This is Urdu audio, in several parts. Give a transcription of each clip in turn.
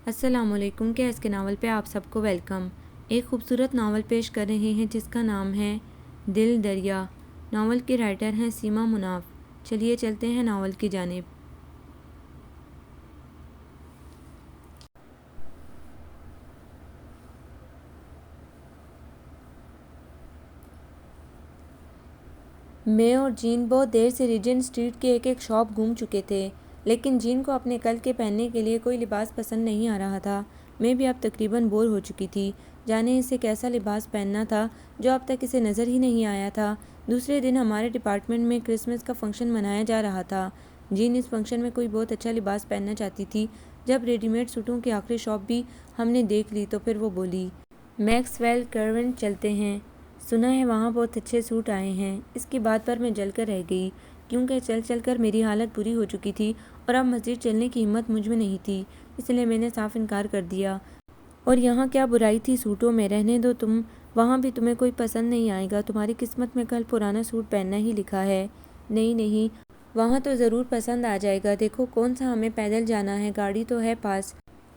السلام علیکم کے اس کے ناول پہ آپ سب کو ویلکم۔ ایک خوبصورت ناول پیش کر رہے ہیں جس کا نام ہے دل دریا۔ ناول کی رائٹر ہیں سیما مناف۔ چلیے چلتے ہیں ناول کی جانب۔ میں اور جین بہت دیر سے ریجنٹ اسٹریٹ کی ایک شاپ گھوم چکے تھے، لیکن جین کو اپنے کل کے پہننے کے لیے کوئی لباس پسند نہیں آ رہا تھا۔ میں بھی اب تقریباً بور ہو چکی تھی۔ جانے اسے کیسا لباس پہننا تھا جو اب تک اسے نظر ہی نہیں آیا تھا۔ دوسرے دن ہمارے ڈپارٹمنٹ میں کرسمس کا فنکشن منایا جا رہا تھا۔ جین اس فنکشن میں کوئی بہت اچھا لباس پہننا چاہتی تھی۔ جب ریڈی میڈ سوٹوں کی آخری شاپ بھی ہم نے دیکھ لی تو پھر وہ بولی، میکس ویل کرونٹ چلتے ہیں، سنا ہے وہاں بہت اچھے سوٹ آئے ہیں۔ اس کی بات پر میں جل کر رہ گئی، کیونکہ چل چل کر میری حالت بری ہو چکی تھی اور اب مزید چلنے کی ہمت مجھ میں نہیں تھی، اس لیے میں نے صاف انکار کر دیا۔ اور یہاں کیا برائی تھی سوٹوں میں، رہنے دو تم، وہاں بھی تمہیں کوئی پسند نہیں آئے گا، تمہاری قسمت میں کل پرانا سوٹ پہننا ہی لکھا ہے۔ نہیں نہیں، وہاں تو ضرور پسند آ جائے گا، دیکھو کون سا ہمیں پیدل جانا ہے، گاڑی تو ہے پاس۔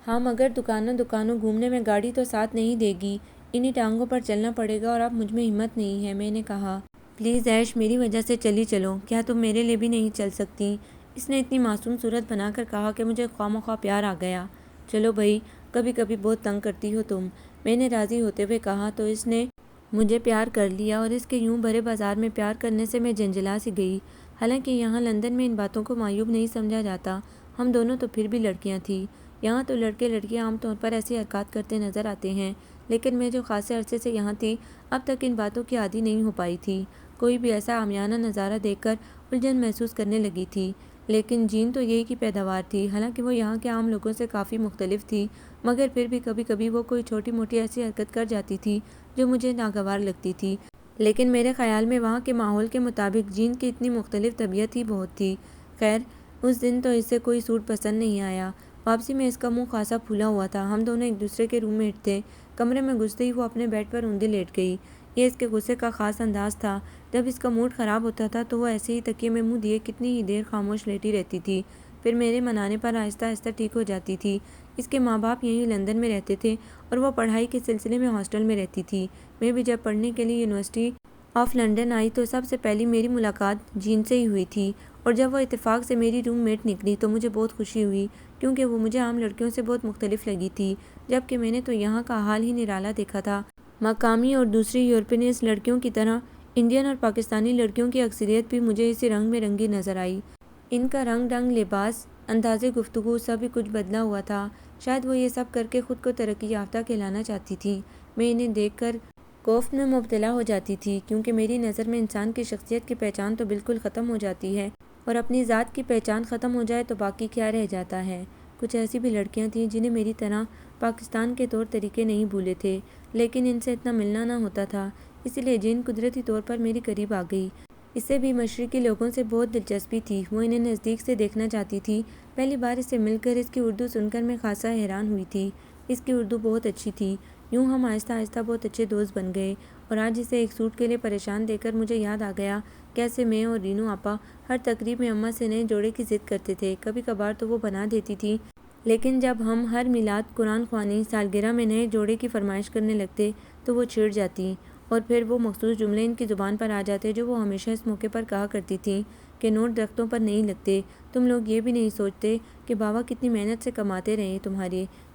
ہاں مگر دکانوں گھومنے میں گاڑی تو ساتھ نہیں دے گی، انہی ٹانگوں پر چلنا پڑے گا اور اب مجھ میں ہمت نہیں ہے۔ میں نے کہا، پلیز ایش میری وجہ سے چلی چلو، کیا تم میرے لیے بھی نہیں چل سکتی؟ اس نے اتنی معصوم صورت بنا کر کہا کہ مجھے خواہ پیار آ گیا۔ چلو بھائی، کبھی کبھی بہت تنگ کرتی ہو تم، میں نے راضی ہوتے ہوئے کہا تو اس نے مجھے پیار کر لیا، اور اس کے یوں بھرے بازار میں پیار کرنے سے میں جنجلا سی گئی۔ حالانکہ یہاں لندن میں ان باتوں کو معیوب نہیں سمجھا جاتا، ہم دونوں تو پھر بھی لڑکیاں تھیں۔ یہاں تو لڑکے لڑکیاں عام طور پر ایسی حرکات کرتے نظر آتے ہیں، لیکن میں جو خاصے عرصے سے یہاں تھی اب تک ان باتوں کی عادی نہیں ہو پائی تھی۔ کوئی بھی ایسا عامیانہ نظارہ دیکھ کر الجھن محسوس کرنے لگی تھی، لیکن جین تو یہی کی پیداوار تھی۔ حالانکہ وہ یہاں کے عام لوگوں سے کافی مختلف تھی، مگر پھر بھی کبھی کبھی وہ کوئی چھوٹی موٹی ایسی حرکت کر جاتی تھی جو مجھے ناگوار لگتی تھی، لیکن میرے خیال میں وہاں کے ماحول کے مطابق جین کی اتنی مختلف طبیعت ہی بہت تھی۔ خیر، اس دن تو اسے کوئی سوٹ پسند نہیں آیا۔ واپسی میں اس کا منہ خاصا پھولا ہوا تھا۔ ہم دونوں ایک دوسرے کے روم میٹ تھے۔ کمرے میں گھستے ہی وہ اپنے بیڈ پر اوندے لیٹ گئی۔ یہ اس کے غصے کا خاص انداز تھا۔ جب اس کا موڈ خراب ہوتا تھا تو وہ ایسے ہی تکیے میں منہ دیے کتنی ہی دیر خاموش لیٹی رہتی تھی، پھر میرے منانے پر آہستہ آہستہ ٹھیک ہو جاتی تھی۔ اس کے ماں باپ یہیں لندن میں رہتے تھے اور وہ پڑھائی کے سلسلے میں ہاسٹل میں رہتی تھی۔ میں بھی جب پڑھنے کے لیے یونیورسٹی آف لندن آئی تو سب سے پہلی میری ملاقات جین سے ہی ہوئی تھی، اور جب وہ اتفاق سے میری روم میٹ نکلی تو مجھے بہت خوشی ہوئی، کیونکہ وہ مجھے عام لڑکیوں سے بہت مختلف لگی تھی، جبکہ میں نے تو یہاں کا حال ہی نرالا دیکھا تھا۔ مقامی اور دوسری یورپینس لڑکیوں کی طرح انڈین اور پاکستانی لڑکیوں کی اکثریت بھی مجھے اسی رنگ میں رنگی نظر آئی۔ ان کا رنگ ڈھنگ، لباس، انداز گفتگو سب کچھ بدلا ہوا تھا۔ شاید وہ یہ سب کر کے خود کو ترقی یافتہ کہلانا چاہتی تھیں۔ میں انہیں دیکھ کر کوفت میں مبتلا ہو جاتی تھی، کیونکہ میری نظر میں انسان کی شخصیت کی پہچان تو بالکل ختم ہو جاتی ہے، اور اپنی ذات کی پہچان ختم ہو جائے تو باقی کیا رہ جاتا ہے۔ کچھ ایسی بھی لڑکیاں تھیں جنہیں میری طرح پاکستان کے طور طریقے نہیں بھولے تھے، لیکن ان سے اتنا ملنا نہ ہوتا تھا، اسی لیے جین قدرتی طور پر میری قریب آ گئی۔ اسے بھی مشرقی لوگوں سے بہت دلچسپی تھی، وہ انہیں نزدیک سے دیکھنا چاہتی تھی۔ پہلی بار اس سے مل کر اس کی اردو سن کر میں خاصا حیران ہوئی تھی۔ اس کی اردو بہت اچھی تھی۔ یوں ہم آہستہ آہستہ بہت اچھے دوست بن گئے، اور آج اسے ایک سوٹ کے لیے پریشان دیکھ کر مجھے یاد آ گیا کیسے میں اور رینو آپا ہر تقریب میں اماں سے نئے جوڑے کی ضد کرتے تھے۔ کبھی کبھار تو وہ بنا دیتی تھی، لیکن جب ہم ہر میلاد، قرآن خوانی، سالگرہ میں نئے جوڑے کی فرمائش کرنے لگتے تو وہ چڑ جاتی، اور پھر وہ مخصوص جملے ان کی زبان پر آ جاتے جو وہ ہمیشہ اس موقع پر کہا کرتی تھیں کہ نوٹ درختوں پر نہیں لگتے، تم لوگ یہ بھی نہیں سوچتے کہ بابا کتنی محنت سے کماتے رہے،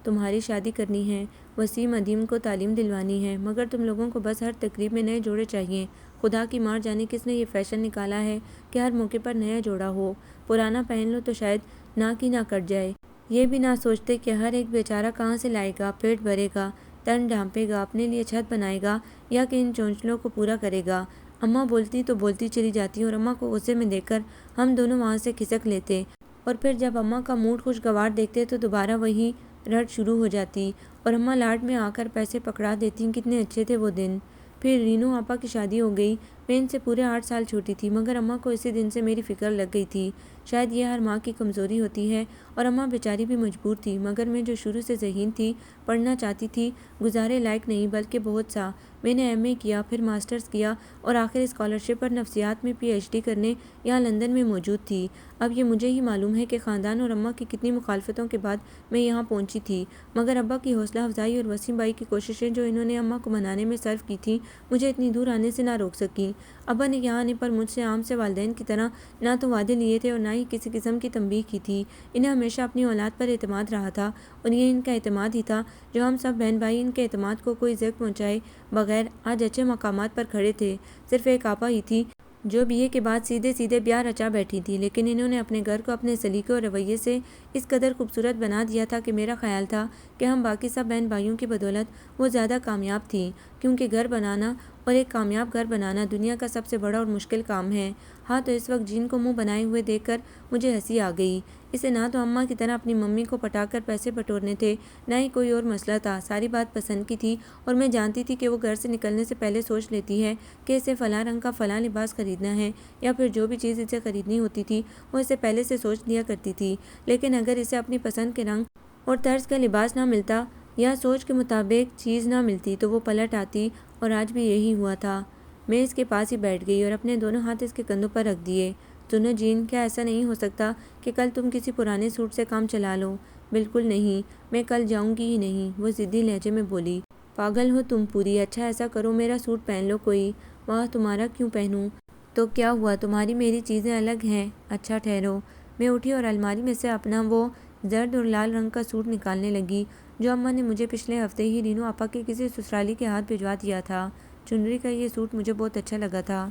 تمہاری شادی کرنی ہے، وسیم ادیم کو تعلیم دلوانی ہے، مگر تم لوگوں کو بس ہر تقریب میں نئے جوڑے چاہیے۔ خدا کی مار جانے کس نے یہ فیشن نکالا ہے کہ ہر موقع پر نیا جوڑا ہو، پرانا پہن لو تو شاید ناک ہی نہ کٹ جائے۔ یہ بھی نہ سوچتے کہ ہر ایک بیچارہ کہاں سے لائے گا، پیٹ بھرے گا، تن ڈھانپے گا، اپنے لیے چھت بنائے گا، یا کہ ان چونچلوں کو پورا کرے گا۔ اماں بولتی تو بولتی چلی جاتی، اور اماں کو غصے میں دیکھ کر ہم دونوں وہاں سے کھسک لیتے، اور پھر جب اماں کا موڈ خوشگوار دیکھتے تو دوبارہ وہی رٹ شروع ہو جاتی، اور اماں لاڈ میں آ کر پیسے پکڑا دیتی۔ کتنے اچھے تھے وہ دن۔ پھر رینو آپا کی شادی ہو گئی۔ میں ان سے پورے 8 سال چھوٹی تھی، مگر اماں کو اسی دن سے میری فکر لگ گئی تھی۔ شاید یہ ہر ماں کی کمزوری ہوتی ہے، اور اماں بیچاری بھی مجبور تھی، مگر میں جو شروع سے ذہین تھی، پڑھنا چاہتی تھی، گزارے لائق نہیں بلکہ بہت سا۔ میں نے ایم اے کیا، پھر ماسٹرز کیا، اور آخر اسکالرشپ پر نفسیات میں پی ایچ ڈی کرنے یہاں لندن میں موجود تھی۔ اب یہ مجھے ہی معلوم ہے کہ خاندان اور اماں کی کتنی مخالفتوں کے بعد میں یہاں پہنچی تھی، مگر ابا کی حوصلہ افزائی اور وسیم بھائی کی کوششیں جو انہوں نے اماں کو منانے میں صرف کی تھیں، مجھے اتنی دور آنے سے نہ روک سکیں۔ ابا نے یہاں آنے پر مجھ سے عام سے والدین کی طرح نہ تو وعدے لیے تھے اور نہ ہی کسی قسم کی تنبیہ کی تھی۔ انہیں ہمیشہ اپنی اولاد پر اعتماد رہا تھا، اور یہ ان کا اعتماد ہی تھا جو ہم سب بہن بھائی ان کے اعتماد کو کوئی زیگ پہنچائے بغیر آج اچھے مقامات پر کھڑے تھے۔ صرف ایک آپا ہی تھی جو BA کے بعد سیدھے سیدھے بیاہ رچا بیٹھی تھی، لیکن انہوں نے اپنے گھر کو اپنے سلیقے اور رویے سے اس قدر خوبصورت بنا دیا تھا کہ میرا خیال تھا کہ ہم باقی سب بہن بھائیوں کی بدولت وہ زیادہ کامیاب تھیں، کیونکہ گھر بنانا اور ایک کامیاب گھر بنانا دنیا کا سب سے بڑا اور مشکل کام ہے۔ ہاں، تو اس وقت جین کو منہ بنائے ہوئے دیکھ کر مجھے ہنسی آ گئی۔ اسے نہ تو اماں کی طرح اپنی ممی کو پٹا کر پیسے بٹورنے تھے، نہ ہی کوئی اور مسئلہ تھا۔ ساری بات پسند کی تھی، اور میں جانتی تھی کہ وہ گھر سے نکلنے سے پہلے سوچ لیتی ہے کہ اسے فلاں رنگ کا فلاں لباس خریدنا ہے، یا پھر جو بھی چیز اسے خریدنی ہوتی تھی وہ اسے پہلے سے سوچ لیا کرتی تھی۔ لیکن اگر اسے اپنی پسند کے رنگ اور طرز کا لباس نہ ملتا یا سوچ کے مطابق چیز نہ ملتی تو وہ پلٹ آتی، اور آج بھی یہی ہوا تھا۔ میں اس کے پاس ہی بیٹھ گئی اور اپنے دونوں ہاتھ اس کے کندھوں پر رکھ دیے۔ سنو جین، کیا ایسا نہیں ہو سکتا کہ کل تم کسی پرانے سوٹ سے کام چلا لو؟ بالکل نہیں، میں کل جاؤں گی ہی نہیں، وہ ضدی لہجے میں بولی۔ پاگل ہو تم پوری، اچھا ایسا کرو میرا سوٹ پہن لو کوئی۔ واہ، تمہارا کیوں پہنوں؟ تو کیا ہوا، تمہاری میری چیزیں الگ ہیں۔ اچھا ٹھہرو۔ میں اٹھی اور الماری میں سے اپنا وہ زرد اور لال رنگ کا سوٹ نکالنے لگی جو اماں نے مجھے پچھلے ہفتے ہی رینو آپا کے کسی سسرالی کے ہاتھ بھجوا دیا تھا۔ چنری کا یہ سوٹ مجھے بہت اچھا لگا تھا۔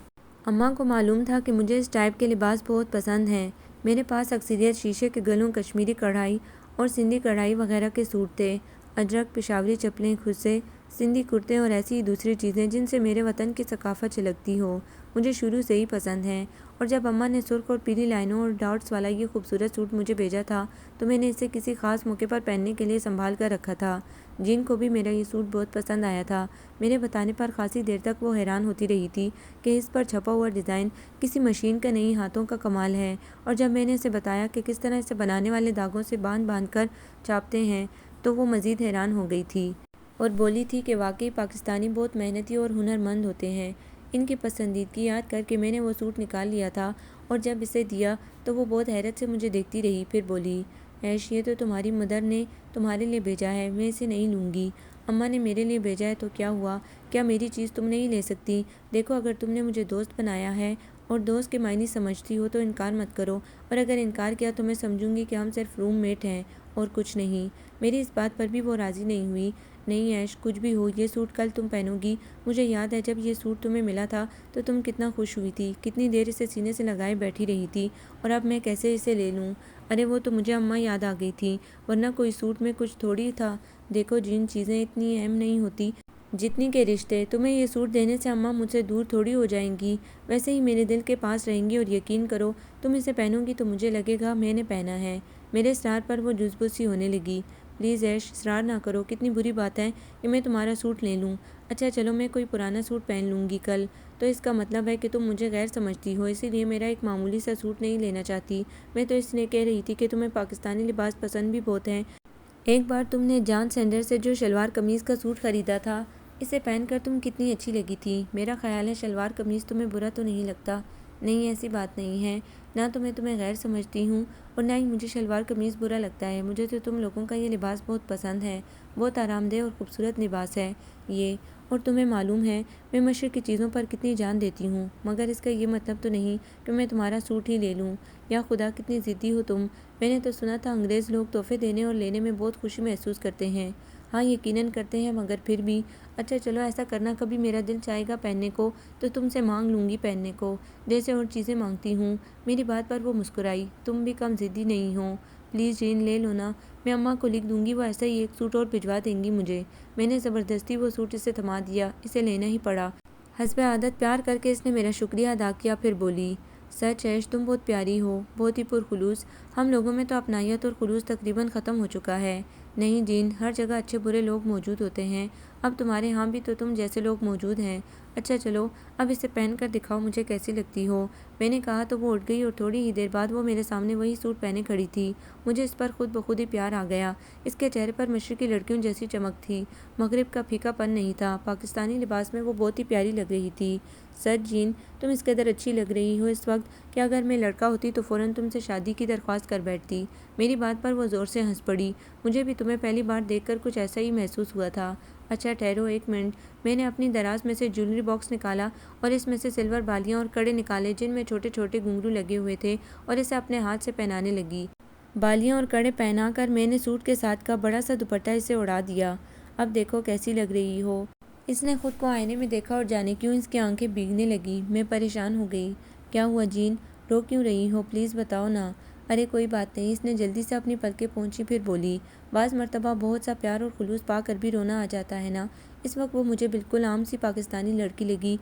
اماں کو معلوم تھا کہ مجھے اس ٹائپ کے لباس بہت پسند ہیں۔ میرے پاس اکثریت شیشے کے گلوں، کشمیری کڑھائی اور سندھی کڑھائی وغیرہ کے سوٹ تھے۔ اجرک، پشاوری چپلیں، کھسے، سندھی کرتے اور ایسی ہی دوسری چیزیں جن سے میرے وطن کی ثقافت جھلکتی ہو، مجھے شروع سے ہی پسند ہیں۔ اور جب اماں نے سرخ اور پیلی لائنوں اور ڈاٹس والا یہ خوبصورت سوٹ مجھے بھیجا تھا تو میں نے اسے کسی خاص موقع پر پہننے کے لیے سنبھال کر رکھا تھا۔ جین کو بھی میرا یہ سوٹ بہت پسند آیا تھا۔ میرے بتانے پر خاصی دیر تک وہ حیران ہوتی رہی تھی کہ اس پر چھپا ہوا ڈیزائن کسی مشین کا نہیں، ہاتھوں کا کمال ہے، اور جب میں نے اسے بتایا کہ کس طرح اسے بنانے والے دھاگوں سے باندھ باندھ کر چھاپتے ہیں تو وہ مزید حیران ہو گئی تھی، اور بولی تھی کہ واقعی پاکستانی بہت محنتی اور ہنرمند ہوتے ہیں۔ ان کی پسندیدگی یاد کر کے میں نے وہ سوٹ نکال لیا تھا، اور جب اسے دیا تو وہ بہت حیرت سے مجھے دیکھتی رہی، پھر بولی، ایش، یہ تو تمہاری مدر نے تمہارے لیے بھیجا ہے، میں اسے نہیں لوں گی۔ اماں نے میرے لیے بھیجا ہے تو کیا ہوا؟ کیا میری چیز تم نہیں لے سکتی؟ دیکھو، اگر تم نے مجھے دوست بنایا ہے اور دوست کے معنی سمجھتی ہو تو انکار مت کرو، اور اگر انکار کیا تو میں سمجھوں گی کہ ہم صرف روم میٹ ہیں اور کچھ نہیں۔ میری اس بات پر بھی وہ راضی نہیں ہوئی۔ نہیں ایش، کچھ بھی ہو، یہ سوٹ کل تم پہنو گی۔ مجھے یاد ہے جب یہ سوٹ تمہیں ملا تھا تو تم کتنا خوش ہوئی تھی، کتنی دیر اسے سینے سے لگائے بیٹھی رہی تھی، اور اب میں کیسے اسے لے لوں؟ ارے وہ تو مجھے اماں یاد آ گئی تھی، ورنہ کوئی سوٹ میں کچھ تھوڑی تھا۔ دیکھو جن چیزیں اتنی اہم نہیں ہوتی جتنی کے رشتے، تمہیں یہ سوٹ دینے سے اماں مجھ سے دور تھوڑی ہو جائیں گی، ویسے ہی میرے دل کے پاس رہیں گی، اور یقین کرو تم اسے پہنو گی تو مجھے لگے گا میں نے پہنا ہے۔ میرے اصرار پر وہ جزبز سی ہونے لگی۔ پلیز ایش، اصرار نہ کرو، کتنی بری بات ہے کہ میں تمہارا سوٹ لے لوں۔ اچھا چلو، میں کوئی پرانا سوٹ پہن لوں گی کل۔ تو اس کا مطلب ہے کہ تم مجھے غیر سمجھتی ہو، اسی لیے میرا ایک معمولی سا سوٹ نہیں لینا چاہتی۔ میں تو اس لیے کہہ رہی تھی کہ تمہیں پاکستانی لباس پسند بھی بہت ہیں۔ ایک بار تم نے جان سینڈر سے جو شلوار قمیض کا سوٹ خریدا تھا، اسے پہن کر تم کتنی اچھی لگی تھی۔ میرا خیال ہے شلوار قمیض تمہیں برا تو نہیں لگتا؟ نہیں، ایسی بات نہیں ہے، نہ تو میں تمہیں غیر سمجھتی ہوں اور نہ ہی مجھے شلوار قمیض برا لگتا ہے۔ مجھے تو تم لوگوں کا یہ لباس بہت پسند ہے، بہت آرام دہ اور خوبصورت لباس ہے یہ، اور تمہیں معلوم ہے میں مشرق کی چیزوں پر کتنی جان دیتی ہوں، مگر اس کا یہ مطلب تو نہیں کہ میں تمہارا سوٹ ہی لے لوں۔ یا خدا، کتنی ضدی ہو تم۔ میں نے تو سنا تھا انگریز لوگ تحفے دینے اور لینے میں بہت خوشی محسوس کرتے ہیں۔ ہاں یقیناً کرتے ہیں، مگر پھر بھی۔ اچھا چلو، ایسا کرنا، کبھی میرا دل چاہے گا پہننے کو تو تم سے مانگ لوں گی پہننے کو، جیسے اور چیزیں مانگتی ہوں۔ میری بات پر وہ مسکرائی۔ تم بھی کم ضدی نہیں ہو، پلیز جین، لے لو نا، میں اماں کو لکھ دوں گی، وہ ایسا ہی ایک سوٹ اور بھجوا دیں گی مجھے۔ میں نے زبردستی وہ سوٹ اسے تھما دیا، اسے لینا ہی پڑا۔ حسب عادت پیار کر کے اس نے میرا شکریہ ادا کیا، پھر بولی، سچ ایش، تم بہت پیاری ہو، بہت ہی پرخلوص۔ ہم لوگوں میں تو اپنائیت اور خلوص تقریباً ختم ہو چکا ہے۔ نہیں جین، ہر جگہ اچھے برے لوگ موجود ہوتے ہیں، اب تمہارے ہاں بھی تو تم جیسے لوگ موجود ہیں۔ اچھا چلو اب اسے پہن کر دکھاؤ مجھے کیسی لگتی ہو۔ میں نے کہا تو وہ اٹھ گئی اور تھوڑی ہی دیر بعد وہ میرے سامنے وہی سوٹ پہنے کھڑی تھی۔ مجھے اس پر خود بخود ہی پیار آ گیا۔ اس کے چہرے پر مشرقی لڑکیوں جیسی چمک تھی، مغرب کا پھیکا پن نہیں تھا۔ پاکستانی لباس میں وہ بہت ہی پیاری لگ رہی تھی۔ سچ جین، تم اس قدر اچھی لگ رہی ہو اس وقت کہ اگر میں لڑکا ہوتی تو فوراً تم سے شادی کی درخواست کر بیٹھتی۔ میری بات پر وہ زور سے ہنس پڑی۔ مجھے بھی تمہیں پہلی بار دیکھ کر کچھ ایسا ہی محسوس ہوا تھا۔ اچھا ٹھہرو ایک منٹ۔ میں نے اپنی دراز میں سے جیولری باکس نکالا اور اس میں سے سلور بالیاں اور کڑے نکالے جن میں چھوٹے چھوٹے گھنگرو لگے ہوئے تھے اور اسے اپنے ہاتھ سے پہنانے لگی۔ بالیاں اور کڑے پہنا کر میں نے سوٹ کے ساتھ کا بڑا سا دوپٹہ اسے اڑا دیا۔ اب دیکھو کیسی لگ رہی ہو۔ اس نے خود کو آئینے میں دیکھا اور جانے کیوں اس کی آنکھیں بھیگنے لگی۔ میں پریشان ہو گئی۔ کیا ہوا جین، رو کیوں رہی ہو؟ پلیز بتاؤ نا۔ ارے کوئی بات نہیں، اس نے جلدی سے اپنی پلکیں پونچھی پھر بولی۔ بعض مرتبہ بہت سا پیار اور خلوص پا کر بھی رونا آ جاتا ہے نا۔ اس وقت وہ مجھے بالکل عام سی پاکستانی لڑکی لگی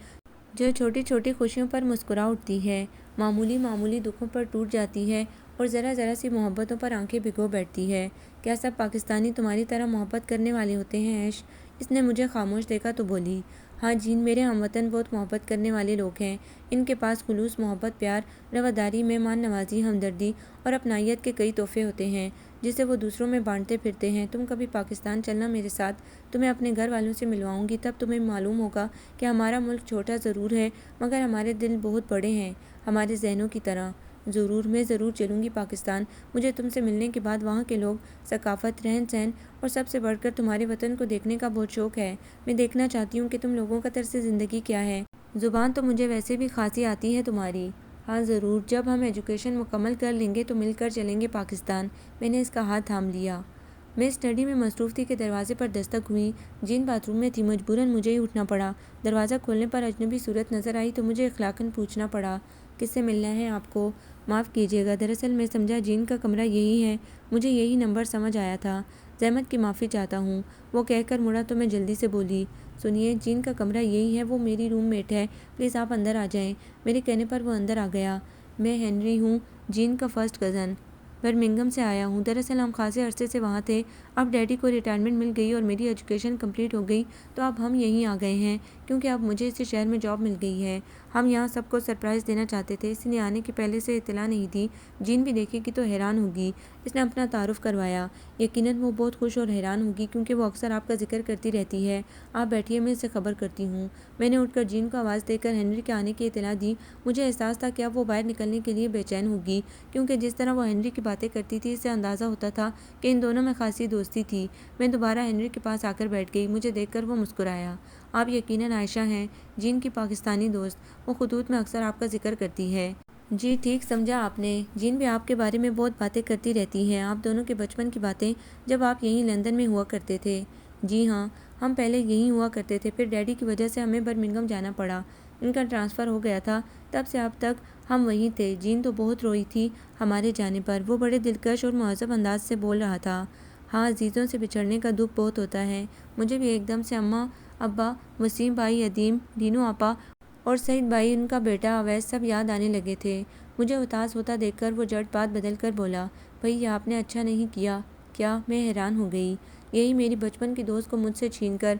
جو چھوٹی چھوٹی خوشیوں پر مسکرا اٹھتی ہے، معمولی معمولی دکھوں پر ٹوٹ جاتی ہے اور ذرا ذرا سی محبتوں پر آنکھیں بھگو بیٹھتی ہے۔ کیا سب پاکستانی تمہاری طرح محبت کرنے والے ہوتے ہیں ایش؟ اس نے مجھے خاموش دیکھا تو بولی۔ ہاں جین، میرے ہم وطن بہت محبت کرنے والے لوگ ہیں۔ ان کے پاس خلوص، محبت، پیار، رواداری، مہمان نوازی، ہمدردی اور اپنائیت کے کئی تحفے ہوتے ہیں جسے وہ دوسروں میں بانٹتے پھرتے ہیں۔ تم کبھی پاکستان چلنا میرے ساتھ، تمہیں اپنے گھر والوں سے ملواؤں گی، تب تمہیں معلوم ہوگا کہ ہمارا ملک چھوٹا ضرور ہے مگر ہمارے دل بہت بڑے ہیں، ہمارے ذہنوں کی طرح۔ ضرور، میں ضرور چلوں گی پاکستان۔ مجھے تم سے ملنے کے بعد وہاں کے لوگ، ثقافت، رہن سہن اور سب سے بڑھ کر تمہارے وطن کو دیکھنے کا بہت شوق ہے۔ میں دیکھنا چاہتی ہوں کہ تم لوگوں کا طرز زندگی کیا ہے۔ زبان تو مجھے ویسے بھی خاصی آتی ہے تمہاری۔ ہاں ضرور، جب ہم ایجوکیشن مکمل کر لیں گے تو مل کر چلیں گے پاکستان۔ میں نے اس کا ہاتھ تھام لیا۔ میں اسٹڈی میں مصروف تھی کہ دروازے پر دستک ہوئی۔ جین باتھ روم میں تھی، مجبوراً مجھے ہی اٹھنا پڑا۔ دروازہ کھولنے پر اجنبی صورت نظر آئی تو مجھے اخلاقاً پوچھنا پڑا، کس سے ملنا ہے آپ کو؟ معاف کیجیے گا، دراصل میں سمجھا جین کا کمرہ یہی ہے، مجھے یہی نمبر سمجھ آیا تھا۔ زحمت کی معافی چاہتا ہوں، وہ کہہ کر مڑا تو میں جلدی سے بولی۔ سنیے، جین کا کمرہ یہی ہے، وہ میری روم میٹ ہے، پلیز آپ اندر آ جائیں۔ میرے کہنے پر وہ اندر آ گیا۔ میں ہنری ہوں، جین کا فرسٹ کزن۔ برمنگھم سے آیا ہوں۔ دراصل ہم خاصے عرصے سے وہاں تھے، اب ڈیڈی کو ریٹائرمنٹ مل گئی اور میری ایجوکیشن کمپلیٹ ہو گئی تو اب ہم یہیں آ گئے ہیں کیونکہ اب مجھے اسی شہر میں جاب مل گئی ہے۔ ہم یہاں سب کو سرپرائز دینا چاہتے تھے، اس لیے آنے کی پہلے سے اطلاع نہیں دی۔ جین بھی دیکھے گی تو حیران ہوگی۔ اس نے اپنا تعارف کروایا۔ یقیناً وہ بہت خوش اور حیران ہوگی کیونکہ وہ اکثر آپ کا ذکر کرتی رہتی ہے۔ آپ بیٹھیے، میں اسے خبر کرتی ہوں۔ میں نے اٹھ کر جین کو آواز دے کر ہنری کے آنے کی اطلاع دی۔ مجھے احساس تھا کہ اب وہ باہر نکلنے کے لیے بے چین ہوگی کیونکہ جس طرح وہ ہنری کی باتیں کرتی تھی اس سے اندازہ ہوتا تھا کہ ان دونوں میں خاصی دوستی تھی۔ میں دوبارہ ہنری کے پاس آ کر بیٹھ گئی۔ مجھے دیکھ کر وہ مسکرایا۔ آپ یقیناً عائشہ ہیں، جین کی پاکستانی دوست، وہ خطوط میں اکثر آپ کا ذکر کرتی ہے۔ جی ٹھیک سمجھا آپ نے، جین بھی آپ کے بارے میں بہت باتیں کرتی رہتی ہے، آپ دونوں کے بچپن کی باتیں جب آپ یہیں لندن میں ہوا کرتے تھے۔ جی ہاں، ہم پہلے یہیں ہوا کرتے تھے، پھر ڈیڈی کی وجہ سے ہمیں برمنگھم جانا پڑا، ان کا ٹرانسفر ہو گیا تھا، تب سے اب تک ہم وہیں تھے۔ جین تو بہت روئی تھی ہمارے جانے پر، وہ بڑے دلکش اور مہذب انداز سے بول رہا تھا۔ ہاں، عزیزوں سے بچھڑنے کا دکھ بہت ہوتا ہے، مجھے بھی ایک دم سے اماں، ابا، وسیم بھائی، ادیم، دینو آپا اور سعید بھائی، ان کا بیٹا اویس سب یاد آنے لگے تھے۔ مجھے اداس ہوتا دیکھ کر وہ جھٹ بات بدل کر بولا، بھئی آپ نے اچھا نہیں کیا۔ کیا؟ میں حیران ہو گئی۔ یہی میری بچپن کی دوست کو مجھ سے چھین کر،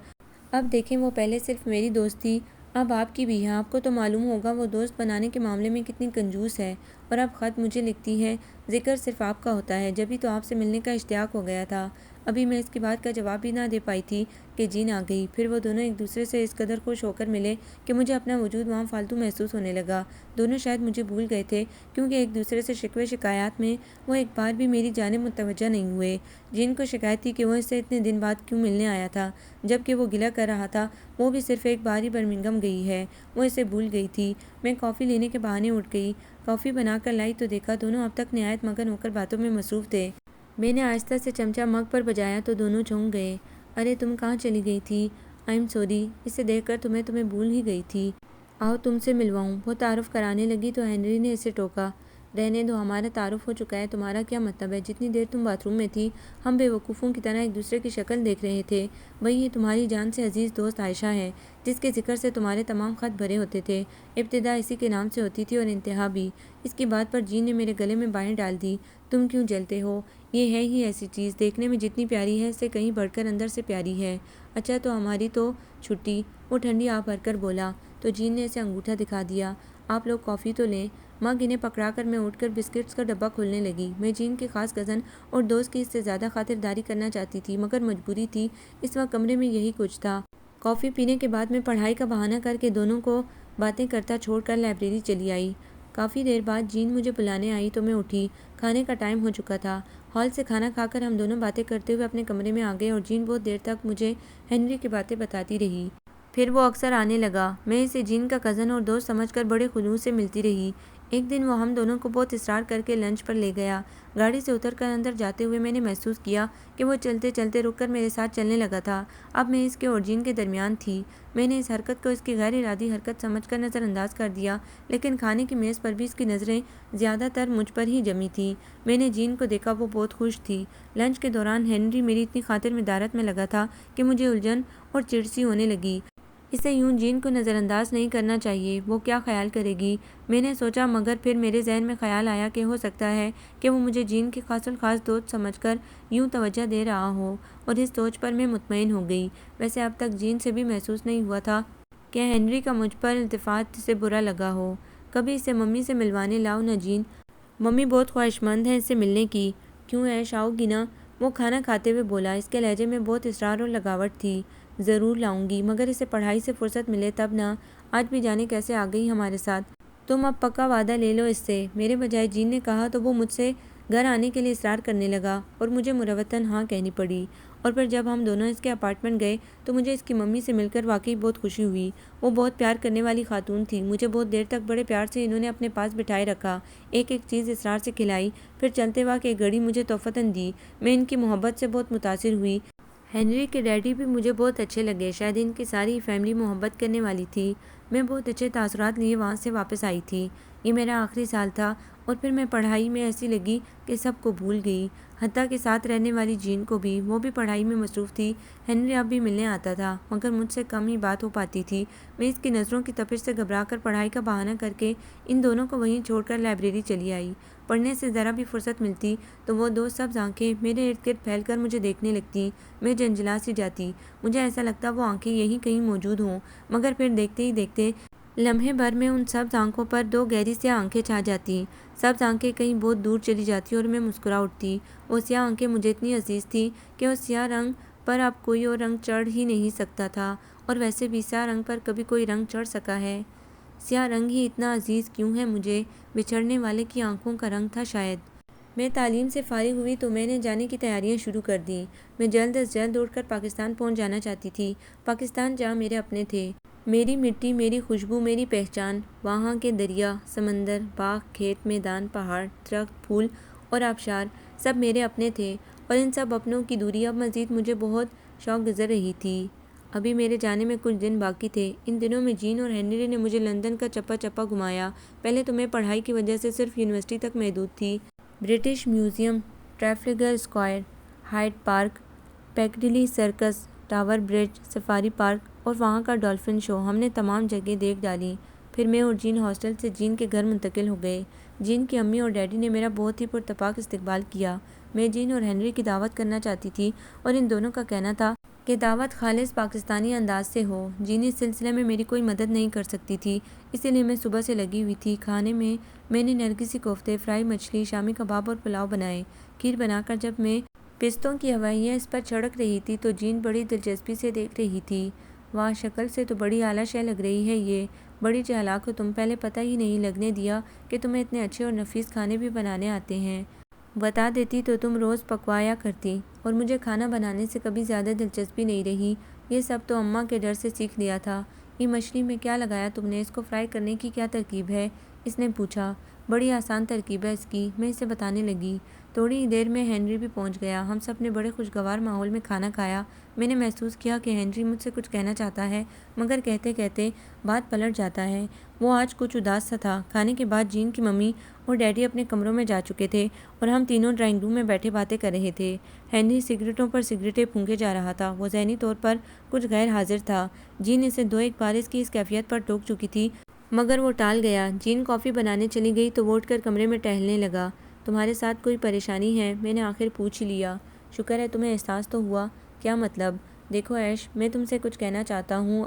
اب دیکھیں وہ پہلے صرف میری دوست تھی، اب آپ کی بھی ہے۔ آپ کو تو معلوم ہوگا وہ دوست بنانے کے معاملے میں کتنی کنجوس ہے، اور اب خط مجھے لکھتی ہے، ذکر صرف آپ کا ہوتا ہے، جبھی تو آپ سے ملنے کا اشتیاق ہو گیا تھا۔ ابھی میں اس کی بات کا جواب بھی نہ دے پائی تھی کہ جین آ گئی۔ پھر وہ دونوں ایک دوسرے سے اس قدر خوش ہو کر ملے کہ مجھے اپنا وجود وہاں فالتو محسوس ہونے لگا۔ دونوں شاید مجھے بھول گئے تھے کیونکہ ایک دوسرے سے شکوے شکایات میں وہ ایک بار بھی میری جانب متوجہ نہیں ہوئے۔ جین کو شکایت تھی کہ وہ اس سے اتنے دن بعد کیوں ملنے آیا تھا، جبکہ وہ گلہ کر رہا تھا وہ بھی صرف ایک بار ہی برمنگھم گئی ہے، وہ اسے بھول گئی تھی۔ میں کافی لینے کے بہانے اٹھ گئی، کافی بنا کر لائی تو دیکھا دونوں اب تک نہایت مگن ہو کر باتوں میں مصروف تھے۔ میں نے آہستہ سے چمچہ مگ پر بجایا تو دونوں چونک گئے۔ ارے تم کہاں چلی گئی تھی؟ آئی ایم سوری، اسے دیکھ کر تمہیں بھول ہی گئی تھی۔ آؤ تم سے ملواؤں۔ وہ تعارف کرانے لگی تو ہنری نے اسے ٹوکا۔ رہنے دو، ہمارا تعارف ہو چکا ہے، تمہارا کیا مطلب ہے؟ جتنی دیر تم باتھ روم میں تھی ہم بے وقوفوں کی طرح ایک دوسرے کی شکل دیکھ رہے تھے، وہی یہ تمہاری جان سے عزیز دوست عائشہ ہے جس کے ذکر سے تمہارے تمام خط بھرے ہوتے تھے۔ ابتدا اسی کے نام سے ہوتی تھی اور انتہا بھی۔ اس کی بات پر جین نے میرے گلے میں بائیں ڈال دی۔ تم کیوں جلتے ہو؟ یہ ہے ہی ایسی چیز، دیکھنے میں جتنی پیاری ہے اس سے کہیں بڑھ کر اندر سے پیاری ہے۔ اچھا تو ہماری تو چھٹی، وہ ٹھنڈی آہ بھر کر بولا۔ تو جین نے اسے انگوٹھا دکھا دیا۔ آپ لوگ کافی تو لیں۔ مگ انہیں پکڑا کر میں اٹھ کر بسکٹس کا ڈبہ کھولنے لگی۔ میں جین کے خاص کزن اور دوست کی اس سے زیادہ خاطرداری کرنا چاہتی تھی مگر مجبوری تھی، اس وقت کمرے میں یہی کچھ تھا۔ کافی پینے کے بعد میں پڑھائی کا بہانہ کر کے دونوں کو باتیں کرتا چھوڑ کر لائبریری چلی آئی۔ کافی دیر بعد جین مجھے بلانے آئی تو میں اٹھی۔ کھانے کا ٹائم ہو چکا تھا۔ ہال سے کھانا کھا کر ہم دونوں باتیں کرتے ہوئے اپنے کمرے میں آ گئے اور جین بہت دیر تک مجھے ہنری کی باتیں بتاتی رہی۔ پھر وہ اکثر آنے لگا۔ میں اسے جین کا کزن اور دوست سمجھ کر بڑے خلوص سے ملتی رہی۔ ایک دن وہ ہم دونوں کو بہت اصرار کر کے لنچ پر لے گیا۔ گاڑی سے اتر کر اندر جاتے ہوئے میں نے محسوس کیا کہ وہ چلتے چلتے رک کر میرے ساتھ چلنے لگا تھا۔ اب میں اس کے اور جین کے درمیان تھی۔ میں نے اس حرکت کو اس کی غیر ارادی حرکت سمجھ کر نظر انداز کر دیا، لیکن کھانے کی میز پر بھی اس کی نظریں زیادہ تر مجھ پر ہی جمی تھیں۔ میں نے جین کو دیکھا، وہ بہت خوش تھی۔ لنچ کے دوران ہنری میری اتنی خاطر مدارت میں لگا تھا کہ مجھے الجھن اور چڑ سی ہونے لگی۔ اسے یوں جین کو نظر انداز نہیں کرنا چاہیے، وہ کیا خیال کرے گی؟ میں نے سوچا، مگر پھر میرے ذہن میں خیال آیا کہ ہو سکتا ہے کہ وہ مجھے جین کی خاص الخاص دوست سمجھ کر یوں توجہ دے رہا ہو، اور اس سوچ پر میں مطمئن ہو گئی۔ ویسے اب تک جین سے بھی محسوس نہیں ہوا تھا کہ ہنری کا مجھ پر التفات سے برا لگا ہو۔ کبھی اسے ممی سے ملوانے لاؤ نا جین، ممی بہت خواہشمند ہیں اس سے ملنے کی۔ کیوں ایش، آؤ گی نا؟ وہ کھانا کھاتے ہوئے بولا۔ اس کے لہجے میں بہت اصرار اور لگاوٹ تھی۔ ضرور لاؤں گی، مگر اسے پڑھائی سے فرصت ملے تب نا۔ آج بھی جانے کیسے آ گئی ہمارے ساتھ؟ تم اب پکا وعدہ لے لو اس سے۔ میرے بجائے جین نے کہا تو وہ مجھ سے گھر آنے کے لیے اصرار کرنے لگا اور مجھے مروتاً ہاں کہنی پڑی۔ اور پھر جب ہم دونوں اس کے اپارٹمنٹ گئے تو مجھے اس کی ممی سے مل کر واقعی بہت خوشی ہوئی۔ وہ بہت پیار کرنے والی خاتون تھی۔ مجھے بہت دیر تک بڑے پیار سے انہوں نے اپنے پاس بٹھائے رکھا، ایک ایک چیز اصرار سے کھلائی، پھر چلتے وقت ایک گھڑی مجھے تحفتاً دی۔ میں ان کی محبت سے بہت متاثر ہوئی۔ ہنری کے ڈیڈی بھی مجھے بہت اچھے لگے، شاید ان کی ساری فیملی محبت کرنے والی تھی۔ میں بہت اچھے تاثرات لیے وہاں سے واپس آئی تھی۔ یہ میرا آخری سال تھا اور پھر میں پڑھائی میں ایسی لگی کہ سب کو بھول گئی، حتیٰ کہ ساتھ رہنے والی جین کو بھی۔ وہ بھی پڑھائی میں مصروف تھی۔ ہنری اب بھی ملنے آتا تھا مگر مجھ سے کم ہی بات ہو پاتی تھی۔ میں اس کی نظروں کی تپش سے گھبرا کر پڑھائی کا بہانہ کر کے ان دونوں کو وہیں چھوڑ کر لائبریری چلی آئی۔ پڑھنے سے ذرا بھی فرصت ملتی تو وہ دو سبز آنکھیں میرے ارد گرد پھیل کر مجھے دیکھنے لگتی۔ میں جھنجھلا سی جاتی، مجھے ایسا لگتا وہ آنکھیں یہیں کہیں موجود ہوں، مگر پھر دیکھتے ہی دیکھتے لمحے بھر میں ان سبز آنکھوں پر دو گہری سیاہ آنکھیں چھا جاتی۔ سبز آنکھیں کہیں بہت دور چلی جاتی اور میں مسکرا اٹھتی۔ وہ سیاہ آنکھیں مجھے اتنی عزیز تھیں کہ اس سیاہ رنگ پر اب کوئی اور رنگ چڑھ ہی نہیں سکتا تھا، اور ویسے بھی سیاہ رنگ پر کبھی کوئی رنگ چڑھ سکا ہے؟ سیاہ رنگ ہی اتنا عزیز کیوں ہے مجھے؟ بچھڑنے والے کی آنکھوں کا رنگ تھا شاید۔ میں تعلیم سے فارغ ہوئی تو میں نے جانے کی تیاریاں شروع کر دیں۔ میں جلد از جلد اڑ کر پاکستان پہنچ جانا چاہتی تھی۔ پاکستان جہاں میرے اپنے تھے، میری مٹی، میری خوشبو، میری پہچان۔ وہاں کے دریا، سمندر، باغ، کھیت، میدان، پہاڑ، درخت، پھول اور آبشار سب میرے اپنے تھے، اور ان سب اپنوں کی دوری اب مزید مجھے بہت شوق گزر رہی تھی۔ ابھی میرے جانے میں کچھ دن باقی تھے۔ ان دنوں میں جین اور ہنری نے مجھے لندن کا چپا چپا گھمایا۔ پہلے تو میں پڑھائی کی وجہ سے صرف یونیورسٹی تک محدود تھی۔ British Museum, Trafalgar Square, Hyde Park, Piccadilly Circus, Tower Bridge, safari park اور وہاں کا ڈولفن شو، ہم نے تمام جگہیں دیکھ ڈالیں۔ پھر میں اور جین ہاسٹل سے جین کے گھر منتقل ہو گئے۔ جین کی امی اور ڈیڈی نے میرا بہت ہی پراتفاق استقبال کیا۔ میں جین اور ہنری کی دعوت کرنا چاہتی تھی اور ان دونوں کا کہنا تھا کہ دعوت خالص پاکستانی انداز سے ہو۔ جین اس سلسلے میں میری کوئی مدد نہیں کر سکتی تھی، اسی لیے میں صبح سے لگی ہوئی تھی۔ کھانے میں نے نرگسی کوفتے، فرائی مچھلی، شامی کباب اور پلاؤ بنائے۔ کھیر بنا کر جب میں پستوں کی ہوائیاں اس پر چھڑک رہی تھی تو جین بڑی دلچسپی سے دیکھ رہی تھی۔ واہ، شکل سے تو بڑی اعلیٰ شے لگ رہی ہے یہ، بڑی چالاک ہو تم، پہلے پتہ ہی نہیں لگنے دیا کہ تمہیں اتنے اچھے اور نفیس کھانے بھی بنانے آتے ہیں۔ بتا دیتی تو تم روز پکوایا کرتی، اور مجھے کھانا بنانے سے کبھی زیادہ دلچسپی نہیں رہی۔ یہ سب تو اماں کے ڈر سے سیکھ لیا تھا۔ یہ مچھلی میں کیا لگایا تم نے؟ اس کو فرائی کرنے کی کیا ترکیب ہے؟ اس نے پوچھا۔ بڑی آسان ترکیب ہے اس کی، میں اسے بتانے لگی۔ تھوڑی ہی دیر میں ہنری بھی پہنچ گیا۔ ہم سب نے بڑے خوشگوار ماحول میں کھانا کھایا۔ میں نے محسوس کیا کہ ہنری مجھ سے کچھ کہنا چاہتا ہے مگر کہتے کہتے بات پلٹ جاتا ہے۔ وہ آج کچھ اداس سا تھا۔ کھانے کے بعد جین کی ممی اور ڈیڈی اپنے کمروں میں جا چکے تھے اور ہم تینوں ڈرائنگ روم میں بیٹھے باتیں کر رہے تھے۔ ہنری سگریٹوں پر سگریٹیں پھونکے جا رہا تھا۔ وہ ذہنی طور پر کچھ غیر حاضر تھا۔ جین اسے دو ایک بار اس کی اس کیفیت پر ٹوک چکی تھی مگر وہ ٹال گیا۔ جین کافی بنانے چلی گئی تو وہ اٹھ کر کمرے میں ٹہلنے لگا۔ تمہارے ساتھ کوئی پریشانی ہے؟ میں نے آخر پوچھ ہی لیا۔ شکر ہے تمہیں احساس تو ہوا۔ کیا مطلب؟ دیکھو ایش، میں تم سے کچھ کہنا چاہتا ہوں۔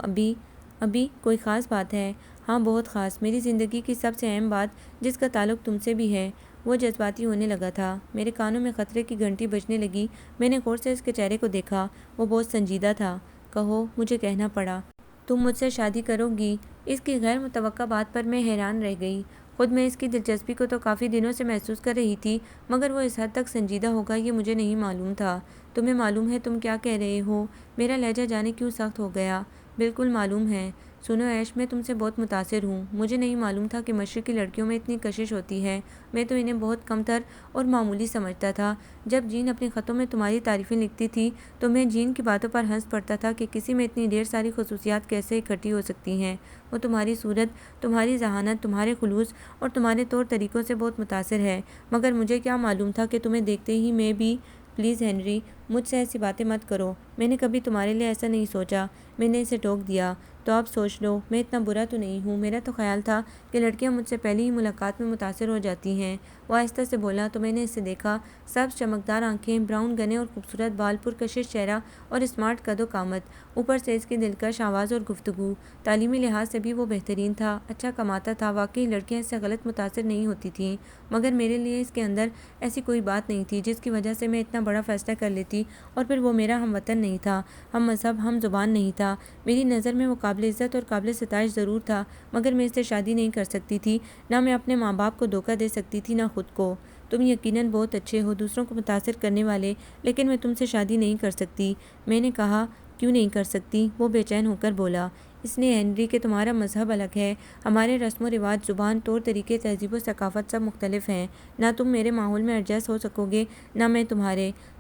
ابھی کوئی خاص بات ہے؟ ہاں بہت خاص، میری زندگی کی سب سے اہم بات جس کا تعلق تم سے بھی ہے۔ وہ جذباتی ہونے لگا تھا۔ میرے کانوں میں خطرے کی گھنٹی بجنے لگی۔ میں نے غور سے اس کے چہرے کو دیکھا۔ وہ بہت سنجیدہ تھا۔ کہو، مجھے کہنا پڑا۔ تم مجھ سے شادی کرو گی؟ اس کی غیر متوقع بات پر میں حیران رہ گئی۔ خود میں اس کی دلچسپی کو تو کافی دنوں سے محسوس کر رہی تھی مگر وہ اس حد تک سنجیدہ ہوگا یہ مجھے نہیں معلوم تھا۔ تمہیں معلوم ہے تم کیا کہہ رہے ہو؟ میرا لہجہ جانے کیوں سخت ہو گیا۔ بالکل معلوم ہے۔ سنو ایش، میں تم سے بہت متاثر ہوں۔ مجھے نہیں معلوم تھا کہ مشرقی لڑکیوں میں اتنی کشش ہوتی ہے۔ میں تو انہیں بہت کمتر اور معمولی سمجھتا تھا۔ جب جین اپنے خطوں میں تمہاری تعریفیں لکھتی تھی تو میں جین کی باتوں پر ہنس پڑتا تھا کہ کسی میں اتنی ڈھیر ساری خصوصیات کیسے اکٹھی ہو سکتی ہیں۔ وہ تمہاری صورت، تمہاری ذہانت، تمہارے خلوص اور تمہارے طور طریقوں سے بہت متاثر ہے مگر مجھے کیا معلوم تھا کہ تمہیں دیکھتے ہی میں بھی۔ پلیز ہنری، مجھ سے ایسی باتیں مت کرو۔ میں نے کبھی تمہارے لیے ایسا نہیں سوچا۔ میں نے اسے ٹوک دیا۔ تو اب سوچ لو، میں اتنا برا تو نہیں ہوں۔ میرا تو خیال تھا کہ لڑکیاں مجھ سے پہلی ہی ملاقات میں متاثر ہو جاتی ہیں۔ وہ آہستہ سے بولا تو میں نے اسے دیکھا۔ سبز چمکدار آنکھیں، براؤن گنے اور خوبصورت بال، پرکشش چہرہ اور اسمارٹ قد و قامت، اوپر سے اس کی دلکش آواز اور گفتگو۔ تعلیمی لحاظ سے بھی وہ بہترین تھا، اچھا کماتا تھا۔ واقعی لڑکیاں اس سے غلط متاثر نہیں ہوتی تھیں مگر میرے لیے اس کے اندر ایسی کوئی بات نہیں تھی جس کی وجہ سے میں اتنا بڑا فیصلہ کر لیتی۔ اور پھر وہ میرا ہم وطن نہیں تھا، ہم مذہب، ہم زبان نہیں تھا۔ میری نظر میں وہ قابل عزت اور قابل ستائش ضرور تھا مگر میں اس سے شادی نہیں کر سکتی تھی۔ نہ میں اپنے ماں باپ کو دھوکہ دے سکتی تھی نہ خود کو۔ تم یقیناً بہت اچھے ہو، دوسروں کو متاثر کرنے والے، لیکن میں تم سے شادی نہیں کر سکتی۔ میں نے کہا، کیوں نہیں کر سکتی؟ وہ بے چین ہو کر بولا، اس لیے ہنری کہ تمہارا مذہب الگ ہے، ہمارے رسم و رواج، زبان، طور طریقے، تہذیب و ثقافت سب مختلف ہیں۔ نہ تم میرے ماحول میں ایڈجسٹ ہو سکو گے نہ میں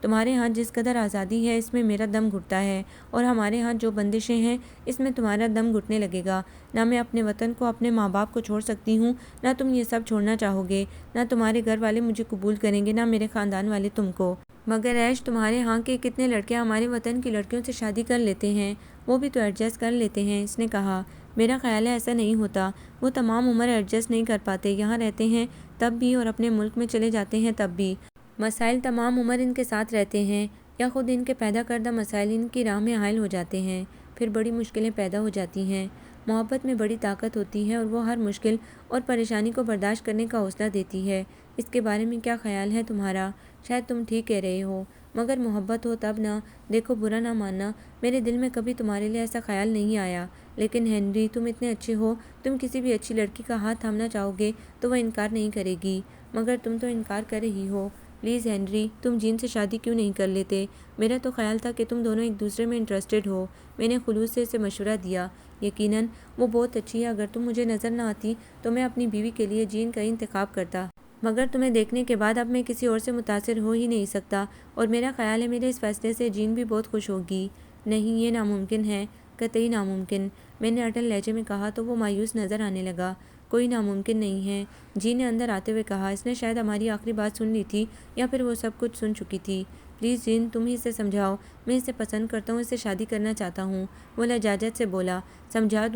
تمہارے ہاں جس قدر آزادی ہے اس میں میرا دم گھٹتا ہے اور ہمارے ہاں جو بندشیں ہیں اس میں تمہارا دم گھٹنے لگے گا۔ نہ میں اپنے وطن کو، اپنے ماں باپ کو چھوڑ سکتی ہوں، نہ تم یہ سب چھوڑنا چاہو گے۔ نہ تمہارے گھر والے مجھے قبول کریں گے نہ میرے خاندان والے تم کو۔ مگر ایش، تمہارے ہاں کے کتنے لڑکے ہمارے وطن کی لڑکیوں سے شادی کر لیتے ہیں، وہ بھی تو ایڈجسٹ کر لیتے ہیں۔ اس نے کہا، میرا خیال ہے ایسا نہیں ہوتا۔ وہ تمام عمر ایڈجسٹ نہیں کر پاتے، یہاں رہتے ہیں تب بھی اور اپنے ملک میں چلے جاتے ہیں تب بھی۔ مسائل تمام عمر ان کے ساتھ رہتے ہیں یا خود ان کے پیدا کردہ مسائل ان کی راہ میں حائل ہو جاتے ہیں، پھر بڑی مشکلیں پیدا ہو جاتی ہیں۔ محبت میں بڑی طاقت ہوتی ہے اور وہ ہر مشکل اور پریشانی کو برداشت کرنے کا حوصلہ دیتی ہے۔ اس کے بارے میں کیا خیال ہے تمہارا؟ شاید تم ٹھیک کہہ رہے ہو مگر محبت ہو تب نہ۔ دیکھو، برا نہ ماننا، میرے دل میں کبھی تمہارے لیے ایسا خیال نہیں آیا، لیکن ہنری تم اتنے اچھے ہو، تم کسی بھی اچھی لڑکی کا ہاتھ تھامنا چاہو گے تو وہ انکار نہیں کرے گی، مگر تم تو انکار کر رہی ہو۔ پلیز ہنری، تم جین سے شادی کیوں نہیں کر لیتے؟ میرا تو خیال تھا کہ تم دونوں ایک دوسرے میں انٹرسٹڈ ہو۔ میں نے خلوص سے اسے مشورہ دیا۔ یقیناً وہ بہت اچھی ہے، اگر تم مجھے نظر نہ آتی تو میں اپنی بیوی کے لیے جین کا ہی انتخاب کرتا، مگر تمہیں دیکھنے کے بعد اب میں کسی اور سے متاثر ہو ہی نہیں سکتا اور میرا خیال ہے میرے اس فیصلے سے جین بھی بہت خوش ہوگی۔ نہیں، یہ ناممکن ہے، قطعی ناممکن، میں نے اٹل لہجے میں کہا تو وہ مایوس نظر آنے لگا۔ کوئی ناممکن نہیں ہے، جین نے اندر آتے ہوئے کہا۔ اس نے شاید ہماری آخری بات سن لی تھی یا پھر وہ سب کچھ سن چکی تھی۔ پلیز جین، تم ہی اسے سمجھاؤ، میں اسے پسند کرتا ہوں، اس سے شادی کرنا چاہتا ہوں۔ وہ لجاجت سے بولا، سمجھا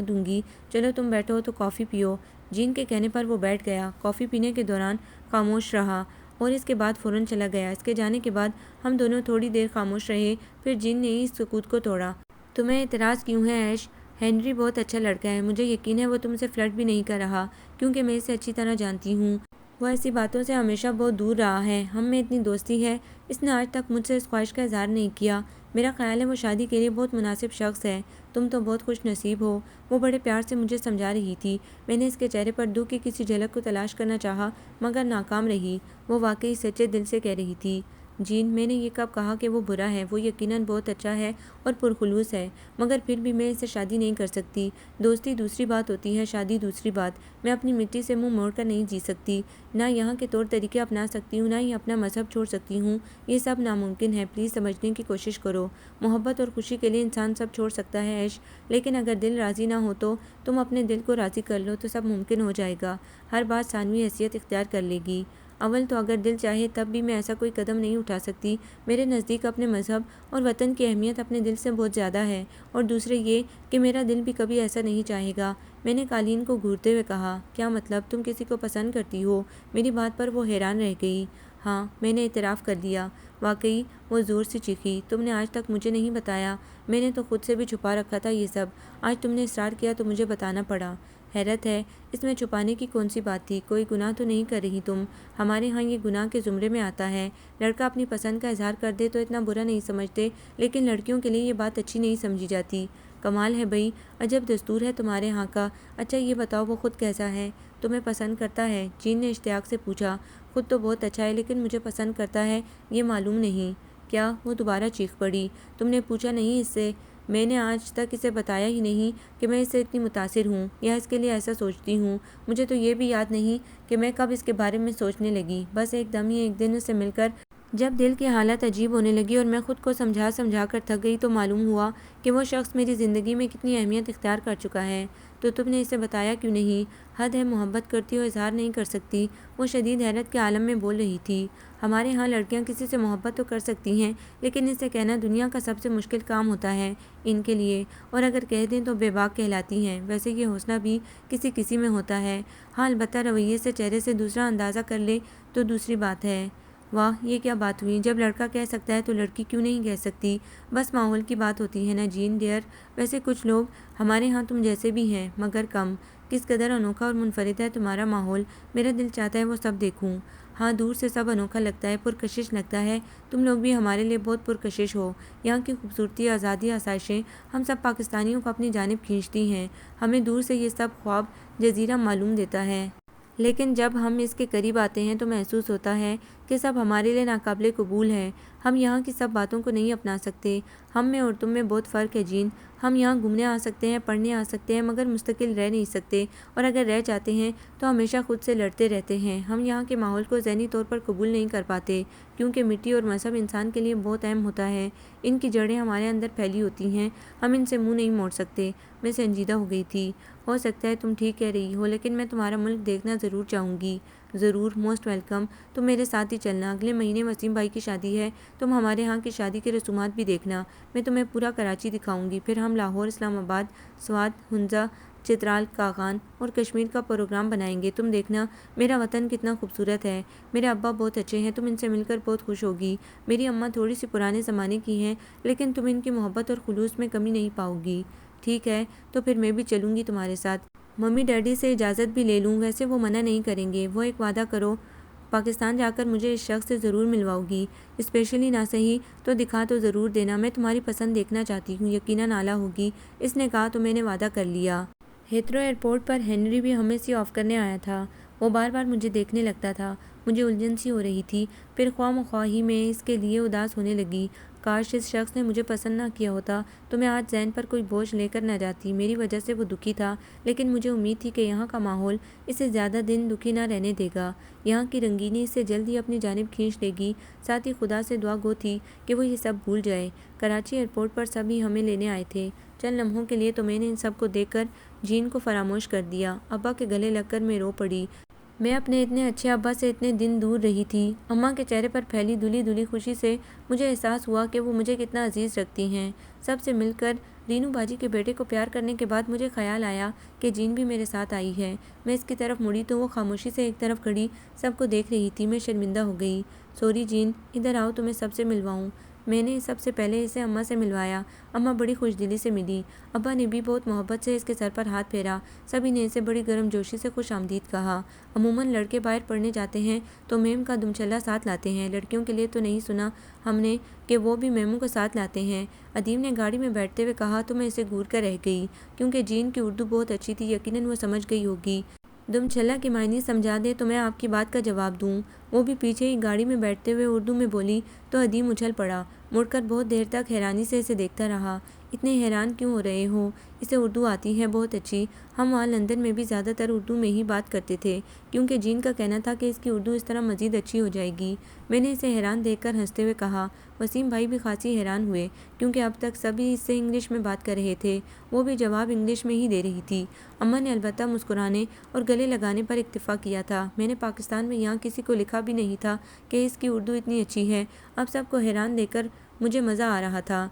دوں گی، چلو تم بیٹھو تو کافی پیو۔ جین کے کہنے پر وہ بیٹھ گیا، کافی پینے کے دوران خاموش رہا اور اس کے بعد فوراً چلا گیا۔ اس کے جانے کے بعد ہم دونوں تھوڑی دیر خاموش رہے، پھر جین نے اس سکوت کو توڑا۔ تمہیں اعتراض کیوں ہے ایش؟ ہنری بہت اچھا لڑکا ہے، مجھے یقین ہے وہ تم سے فلرٹ بھی نہیں کر رہا کیونکہ میں اسے اچھی طرح جانتی ہوں۔ وہ ایسی باتوں سے ہمیشہ بہت دور رہا ہے، ہم میں اتنی دوستی ہے، اس نے آج تک مجھ سے اس خواہش کا اظہار نہیں کیا۔ میرا خیال ہے وہ شادی کے لیے بہت مناسب شخص ہے، تم تو بہت خوش نصیب ہو۔ وہ بڑے پیار سے مجھے سمجھا رہی تھی۔ میں نے اس کے چہرے پر دکھ کی کسی جھلک کو تلاش کرنا چاہا مگر ناکام رہی۔ وہ واقعی سچے دل سے کہہ رہی تھی۔ جین، میں نے یہ کب کہا کہ وہ برا ہے؟ وہ یقیناً بہت اچھا ہے اور پرخلوص ہے، مگر پھر بھی میں اس سے شادی نہیں کر سکتی۔ دوستی دوسری بات ہوتی ہے، شادی دوسری بات۔ میں اپنی مٹی سے منہ موڑ کر نہیں جی سکتی، نہ یہاں کے طور طریقے اپنا سکتی ہوں، نہ ہی اپنا مذہب چھوڑ سکتی ہوں۔ یہ سب ناممکن ہے، پلیز سمجھنے کی کوشش کرو۔ محبت اور خوشی کے لیے انسان سب چھوڑ سکتا ہے ایش، لیکن اگر دل راضی نہ ہو تو تم اپنے دل کو راضی کر لو تو سب ممکن ہو جائے گا۔ ہر بات ثانوی حیثیت اختیار کر لے گی۔ اول تو اگر دل چاہے تب بھی میں ایسا کوئی قدم نہیں اٹھا سکتی۔ میرے نزدیک اپنے مذہب اور وطن کی اہمیت اپنے دل سے بہت زیادہ ہے، اور دوسرے یہ کہ میرا دل بھی کبھی ایسا نہیں چاہے گا۔ میں نے قالین کو گھورتے ہوئے کہا، کیا مطلب؟ تم کسی کو پسند کرتی ہو؟ میری بات پر وہ حیران رہ گئی۔ ہاں، میں نے اعتراف کر لیا۔ واقعی؟ وہ زور سے چیخی۔ تم نے آج تک مجھے نہیں بتایا؟ میں نے تو خود سے بھی چھپا رکھا تھا یہ سب، آج تم نے اصرار کیا تو مجھے بتانا پڑا۔ حیرت ہے، اس میں چھپانے کی کون سی بات تھی؟ کوئی گناہ تو نہیں کر رہی تم؟ ہمارے ہاں یہ گناہ کے زمرے میں آتا ہے۔ لڑکا اپنی پسند کا اظہار کر دے تو اتنا برا نہیں سمجھتے، لیکن لڑکیوں کے لیے یہ بات اچھی نہیں سمجھی جاتی۔ کمال ہے بھئی، عجب دستور ہے تمہارے ہاں کا۔ اچھا یہ بتاؤ وہ خود کیسا ہے؟ تمہیں پسند کرتا ہے؟ جین نے اشتیاق سے پوچھا۔ خود تو بہت اچھا ہے، لیکن مجھے پسند کرتا ہے یہ معلوم نہیں۔ کیا؟ وہ دوبارہ چیخ پڑی۔ تم نے پوچھا نہیں اس سے؟ میں نے آج تک اسے بتایا ہی نہیں کہ میں اس سے اتنی متاثر ہوں یا اس کے لیے ایسا سوچتی ہوں۔ مجھے تو یہ بھی یاد نہیں کہ میں کب اس کے بارے میں سوچنے لگی، بس ایک دم ہی ایک دن اس سے مل کر جب دل کی حالت عجیب ہونے لگی اور میں خود کو سمجھا سمجھا کر تھک گئی تو معلوم ہوا کہ وہ شخص میری زندگی میں کتنی اہمیت اختیار کر چکا ہے۔ تو تم نے اسے بتایا کیوں نہیں؟ حد ہے، محبت کرتی ہو اظہار نہیں کر سکتی؟ وہ شدید حیرت کے عالم میں بول رہی تھی۔ ہمارے ہاں لڑکیاں کسی سے محبت تو کر سکتی ہیں، لیکن اسے کہنا دنیا کا سب سے مشکل کام ہوتا ہے ان کے لیے، اور اگر کہہ دیں تو بے باک کہلاتی ہیں۔ ویسے یہ حوصلہ بھی کسی کسی میں ہوتا ہے، ہاں البتہ رویے سے، چہرے سے دوسرا اندازہ کر لے تو دوسری بات ہے۔ واہ، یہ کیا بات ہوئی؟ جب لڑکا کہہ سکتا ہے تو لڑکی کیوں نہیں کہہ سکتی؟ بس ماحول کی بات ہوتی ہے نا جین ڈیئر۔ ویسے کچھ لوگ ہمارے ہاں تم جیسے بھی ہیں، مگر کم۔ کس قدر انوکھا اور منفرد ہے تمہارا ماحول، میرا دل چاہتا ہے وہ سب دیکھوں۔ ہاں، دور سے سب انوکھا لگتا ہے، پرکشش لگتا ہے۔ تم لوگ بھی ہمارے لیے بہت پرکشش ہو۔ یہاں کی خوبصورتی، آزادی، آسائشیں ہم سب پاکستانیوں کو اپنی جانب کھینچتی ہیں۔ ہمیں دور سے یہ سب خواب جزیرہ معلوم دیتا ہے، لیکن جب ہم اس کے قریب آتے ہیں تو محسوس ہوتا ہے کہ سب ہمارے لیے ناقابل قبول ہے۔ ہم یہاں کی سب باتوں کو نہیں اپنا سکتے۔ ہم میں اور تم میں بہت فرق ہے جین۔ ہم یہاں گھومنے آ سکتے ہیں، پڑھنے آ سکتے ہیں، مگر مستقل رہ نہیں سکتے، اور اگر رہ جاتے ہیں تو ہمیشہ خود سے لڑتے رہتے ہیں۔ ہم یہاں کے ماحول کو ذہنی طور پر قبول نہیں کر پاتے، کیونکہ مٹی اور مذہب انسان کے لیے بہت اہم ہوتا ہے۔ ان کی جڑیں ہمارے اندر پھیلی ہوتی ہیں، ہم ان سے منہ نہیں موڑ سکتے۔ میں سنجیدہ ہو گئی تھی۔ ہو سکتا ہے تم ٹھیک کہہ رہی ہو، لیکن میں تمہارا ملک دیکھنا ضرور چاہوں گی۔ ضرور، موسٹ ویلکم۔ تم میرے ساتھ ہی چلنا۔ اگلے مہینے وسیم بھائی کی شادی ہے، تم ہمارے ہاں کی شادی کے رسومات بھی دیکھنا۔ میں تمہیں پورا کراچی دکھاؤں گی، پھر ہم لاہور، اسلام آباد، سوات، ہنزا، چترال، کاغان اور کشمیر کا پروگرام بنائیں گے۔ تم دیکھنا میرا وطن کتنا خوبصورت ہے۔ میرے ابا بہت اچھے ہیں، تم ان سے مل کر بہت خوش ہوگی۔ میری اماں تھوڑی سی پرانے زمانے کی ہیں، لیکن تم ان کی محبت اور خلوص میں کمی نہیں پاؤ گی۔ ٹھیک ہے، تو پھر میں بھی چلوں گی تمہارے ساتھ۔ ممی ڈیڈی سے اجازت بھی لے لوں، ویسے وہ منع نہیں کریں گے۔ وہ ایک وعدہ کرو، پاکستان جا کر مجھے اس شخص سے ضرور ملواؤ گی، اسپیشلی نہ صحیح تو دکھا تو ضرور دینا۔ میں تمہاری پسند دیکھنا چاہتی ہوں، یقیناً اعلیٰ ہوگی۔ اس نے کہا تو میں نے وعدہ کر لیا۔ ہیتھرو ایئرپورٹ پر ہنری بھی ہمیں سی آف کرنے آیا تھا۔ وہ بار بار مجھے دیکھنے لگتا تھا۔ مجھے الجھن سی ہو رہی تھی، پھر خواہ مخواہ ہی میں اس کے لیے اداس ہونے لگی۔ کاش اس شخص نے مجھے پسند نہ کیا ہوتا تو میں آج ذہن پر کوئی بوجھ لے کر نہ جاتی۔ میری وجہ سے وہ دکھی تھا، لیکن مجھے امید تھی کہ یہاں کا ماحول اسے زیادہ دن دکھی نہ رہنے دے گا۔ یہاں کی رنگینی اسے جلد ہی اپنی جانب کھینچ لے گی۔ ساتھ ہی خدا سے دعا گو تھی کہ وہ یہ سب بھول جائے۔ کراچی ایئرپورٹ پر سب ہی ہمیں لینے آئے تھے۔ چند لمحوں کے لیے تو میں نے ان سب کو دیکھ کر جین کو فراموش کر دیا۔ ابا کے گلے لگ کر میں رو پڑی۔ میں اپنے اتنے اچھے ابا سے اتنے دن دور رہی تھی۔ اماں کے چہرے پر پھیلی دھلی دھلی خوشی سے مجھے احساس ہوا کہ وہ مجھے کتنا عزیز رکھتی ہیں۔ سب سے مل کر رینو باجی کے بیٹے کو پیار کرنے کے بعد مجھے خیال آیا کہ جین بھی میرے ساتھ آئی ہے۔ میں اس کی طرف مڑی تو وہ خاموشی سے ایک طرف کھڑی سب کو دیکھ رہی تھی۔ میں شرمندہ ہو گئی۔ سوری جین، ادھر آؤ تمہیں سب سے ملواؤں۔ میں نے سب سے پہلے اسے اماں سے ملوایا۔ اماں بڑی خوش دلی سے ملی۔ ابا نے بھی بہت محبت سے اس کے سر پر ہاتھ پھیرا۔ سبھی نے اسے بڑی گرم جوشی سے خوش آمدید کہا۔ عموماً لڑکے باہر پڑھنے جاتے ہیں تو میم کا دمچلہ ساتھ لاتے ہیں، لڑکیوں کے لیے تو نہیں سنا ہم نے کہ وہ بھی میموں کو ساتھ لاتے ہیں۔ ادیم نے گاڑی میں بیٹھتے ہوئے کہا تو میں اسے گھور کر رہ گئی، کیونکہ جین کی اردو بہت اچھی تھی، یقیناً وہ سمجھ گئی ہوگی۔ دمچلہ کے معنی سمجھا دے تو میں آپ کی بات کا جواب دوں۔ وہ بھی پیچھے ہی گاڑی میں بیٹھتے ہوئے اردو میں بولی تو ادیم اچھل پڑا۔ مڑ کر بہت دیر تک حیرانی سے اسے دیکھتا رہا۔ اتنے حیران کیوں ہو رہے ہو؟ اسے اردو آتی ہے بہت اچھی۔ ہم وہاں لندن میں بھی زیادہ تر اردو میں ہی بات کرتے تھے، کیونکہ جین کا کہنا تھا کہ اس کی اردو اس طرح مزید اچھی ہو جائے گی۔ میں نے اسے حیران دیکھ کر ہنستے ہوئے کہا۔ وسیم بھائی بھی خاصی حیران ہوئے، کیونکہ اب تک سبھی اس سے انگلش میں بات کر رہے تھے، وہ بھی جواب انگلش میں ہی دے رہی تھی۔ اماں نے البتہ مسکرانے اور گلے لگانے پر اکتفا کیا تھا۔ میں نے پاکستان میں یہاں کسی کو لکھا بھی نہیں تھا کہ اس کی اردو اتنی اچھی ہے۔ اب سب کو حیران دیکھ کر مجھے مزہ آ رہا تھا۔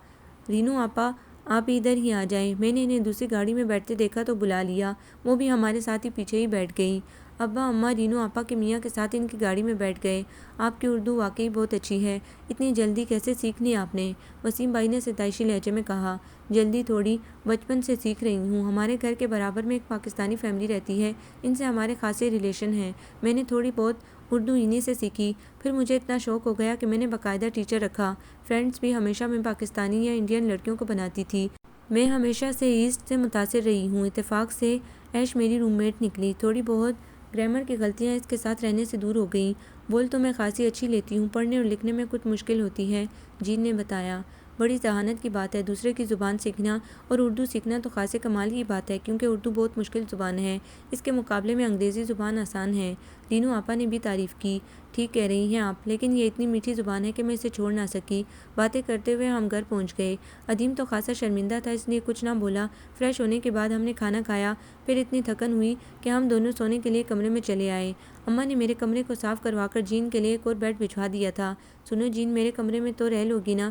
رینو آپا، آپ ادھر ہی آ جائیں۔ میں نے انہیں دوسری گاڑی میں بیٹھتے دیکھا تو بلا لیا۔ وہ بھی ہمارے ساتھ ہی پیچھے ہی بیٹھ گئیں۔ ابا اماں رینو آپا کے میاں کے ساتھ ان کی گاڑی میں بیٹھ گئے۔ آپ کی اردو واقعی بہت اچھی ہے، اتنی جلدی کیسے سیکھ لی آپ نے؟ وسیم بھائی نے ستائشی لہجے میں کہا۔ جلدی تھوڑی، بچپن سے سیکھ رہی ہوں۔ ہمارے گھر کے برابر میں ایک پاکستانی فیملی رہتی ہے، ان سے ہمارے خاصے ریلیشن ہیں۔ میں نے تھوڑی بہت اردو انہی سے سیکھی، پھر مجھے اتنا شوق ہو گیا کہ میں نے باقاعدہ ٹیچر رکھا۔ فرینڈس بھی ہمیشہ میں پاکستانی یا انڈین لڑکیوں کو بناتی تھی۔ میں ہمیشہ سے ایسٹ سے متاثر رہی ہوں۔ اتفاق سے ایش میری روم میٹ نکلی۔ تھوڑی بہت گرامر کی غلطیاں اس کے ساتھ رہنے سے دور ہو گئیں۔ بول تو میں خاصی اچھی لیتی ہوں، پڑھنے اور لکھنے میں کچھ مشکل ہوتی ہے، جین نے بتایا۔ بڑی ذہانت کی بات ہے، دوسرے کی زبان سیکھنا، اور اردو سیکھنا تو خاصے کمال کی بات ہے، کیونکہ اردو بہت مشکل زبان ہے۔ اس کے مقابلے میں انگریزی زبان آسان ہے۔ رینو آپا نے بھی تعریف کی۔ ٹھیک کہہ رہی ہیں آپ، لیکن یہ اتنی میٹھی زبان ہے کہ میں اسے چھوڑ نہ سکی۔ باتیں کرتے ہوئے ہم گھر پہنچ گئے۔ ادیم تو خاصا شرمندہ تھا، اس لیے کچھ نہ بولا۔ فریش ہونے کے بعد ہم نے کھانا کھایا، پھر اتنی تھکن ہوئی کہ ہم دونوں سونے کے لیے کمرے میں چلے آئے۔ اماں نے میرے کمرے کو صاف کروا کر جین کے لیے ایک اور بیڈ بچھوا دیا تھا۔ سنو جین، میرے کمرے میں تو رہ لوگی نا؟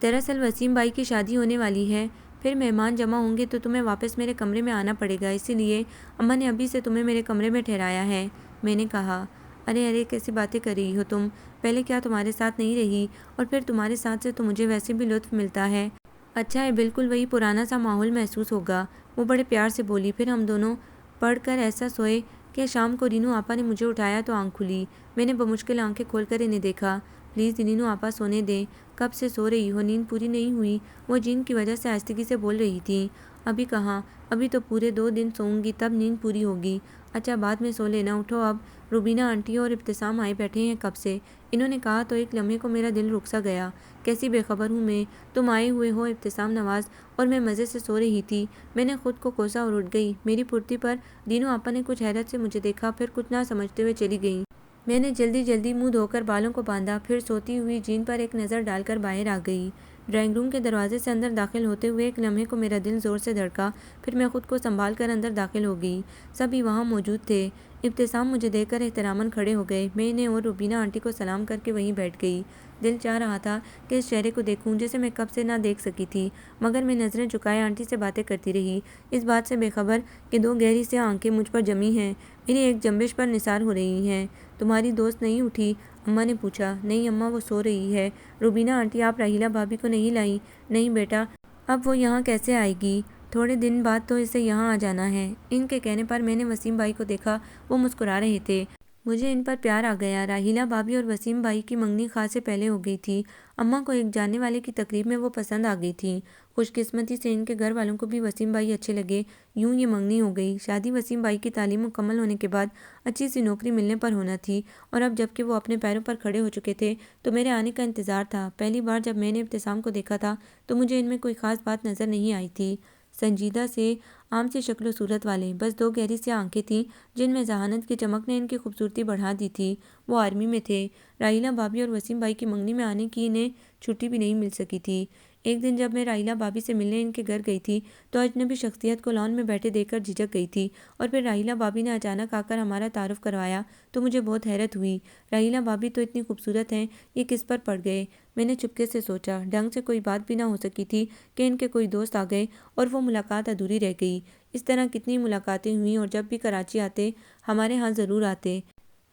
دراصل وسیم بھائی کی شادی ہونے والی ہے، پھر مہمان جمع ہوں گے تو تمہیں واپس میرے کمرے میں آنا پڑے گا، اسی لیے اماں نے ابھی سے تمہیں میرے کمرے میں ٹھہرایا ہے۔ میں نے کہا، ارے کیسی باتیں کر رہی ہو تم؟ پہلے کیا تمہارے ساتھ نہیں رہی؟ اور پھر تمہارے ساتھ سے تو مجھے ویسے بھی لطف ملتا ہے۔ اچھا ہے، بالکل وہی پرانا سا ماحول محسوس ہوگا، وہ بڑے پیار سے بولی۔ پھر ہم دونوں پڑھ کر ایسا سوئے کہ شام کو رینو آپا نے مجھے اٹھایا تو آنکھ کھلی۔ میں نے بمشکل آنکھیں کھول کر انہیں دیکھا۔ پلیز رینو آپا سونے دیں، کب سے سو رہی ہو، نیند پوری نہیں ہوئی؟ وہ جین کی وجہ سے آہستگی سے بول رہی تھی۔ ابھی کہاں، ابھی تو پورے 2 دن سوؤں گی تب نیند پوری ہوگی۔ اچھا بعد میں سو لینا، اٹھو اب۔ روبینہ آنٹی اور ابتسام آئے بیٹھے ہیں کب سے، انہوں نے کہا تو ایک لمحے کو میرا دل رک سا گیا۔ کیسی بے خبر ہوں میں، تم آئے ہوئے ہو ابتسام نواز، اور میں مزے سے سو رہی تھی۔ میں نے خود کو کوسا اور اٹھ گئی۔ میری پھرتی پر رینو آپا نے کچھ حیرت سے مجھے دیکھا، پھر کچھ نہ سمجھتے ہوئے چلی گئیں۔ میں نے جلدی جلدی منہ دھو کر بالوں کو باندھا، پھر سوتی ہوئی جین پر ایک نظر ڈال کر باہر آ گئی۔ ڈرائنگ روم کے دروازے سے اندر داخل ہوتے ہوئے ایک لمحے کو میرا دل زور سے دھڑکا، پھر میں خود کو سنبھال کر اندر داخل ہو گئی۔ سبھی وہاں موجود تھے۔ ابتسام مجھے دیکھ کر احتراماً کھڑے ہو گئے۔ میں انہیں اور روبینہ آنٹی کو سلام کر کے وہیں بیٹھ گئی۔ دل چاہ رہا تھا کہ اس چہرے کو دیکھوں جسے میں کب سے نہ دیکھ سکی تھی، مگر میں نظریں جھکائے آنٹی سے باتیں کرتی رہی، اس بات سے بے خبر کہ 2 گہری سی آنکھیں مجھ پر جمی ہیں، میری ایک جنبش پر نثار ہو رہی ہیں۔ تمہاری دوست نہیں اٹھی؟ اماں نے پوچھا۔ نہیں اماں، وہ سو رہی ہے۔ روبینہ آنٹی، آپ راحیلہ بھابی کو نہیں لائیں؟ نہیں بیٹا، اب وہ یہاں کیسے آئے گی؟ تھوڑے دن بعد تو اسے یہاں آ جانا ہے۔ ان کے کہنے پر میں نے وسیم بھائی کو دیکھا، وہ مسکرا رہے تھے۔ مجھے ان پر پیار آ گیا۔ راحیلہ بھابی اور وسیم بھائی کی منگنی خاصے پہلے ہو گئی تھی۔ اماں کو ایک جاننے والے کی تقریب میں وہ پسند آ گئی تھیں۔ خوش قسمتی سے ان کے گھر والوں کو بھی وسیم بھائی اچھے لگے، یوں یہ منگنی ہو گئی۔ شادی وسیم بھائی کی تعلیم مکمل ہونے کے بعد اچھی سی نوکری ملنے پر ہونا تھی، اور اب جب کہ وہ اپنے پیروں پر کھڑے ہو چکے تھے تو میرے آنے کا انتظار تھا۔ پہلی بار جب میں نے ابتسام کو دیکھا تھا تو مجھے ان میں کوئی خاص بات نظر نہیں آئی تھی۔ سنجیدہ سے عام سی شکل و صورت والے، بس 2 گہری سی آنکھیں تھیں جن میں ذہانت کی چمک نے ان کی خوبصورتی بڑھا دی تھی۔ وہ آرمی میں تھے۔ راحیلہ بھابی اور وسیم بھائی کی منگنی میں آنے کی انہیں چھٹی بھی نہیں مل سکی تھی۔ ایک دن جب میں راحیلہ بھابی سے ملنے ان کے گھر گئی تھی تو اجنبی شخصیت کو لان میں بیٹھے دیکھ کر جھجک گئی تھی، اور پھر راحیلہ بھابی نے اچانک آ کر ہمارا تعارف کروایا تو مجھے بہت حیرت ہوئی۔ راحیلہ بھابی تو اتنی خوبصورت ہیں، یہ کس پر پڑ گئے؟ میں نے چپکے سے سوچا۔ ڈھنگ سے کوئی بات بھی نہ ہو سکی تھی کہ ان کے کوئی دوست آ گئے اور وہ ملاقات ادھوری رہ گئی۔ اس طرح کتنی ملاقاتیں ہوئیں، اور جب بھی کراچی آتے ہمارے ہاں ضرور آتے۔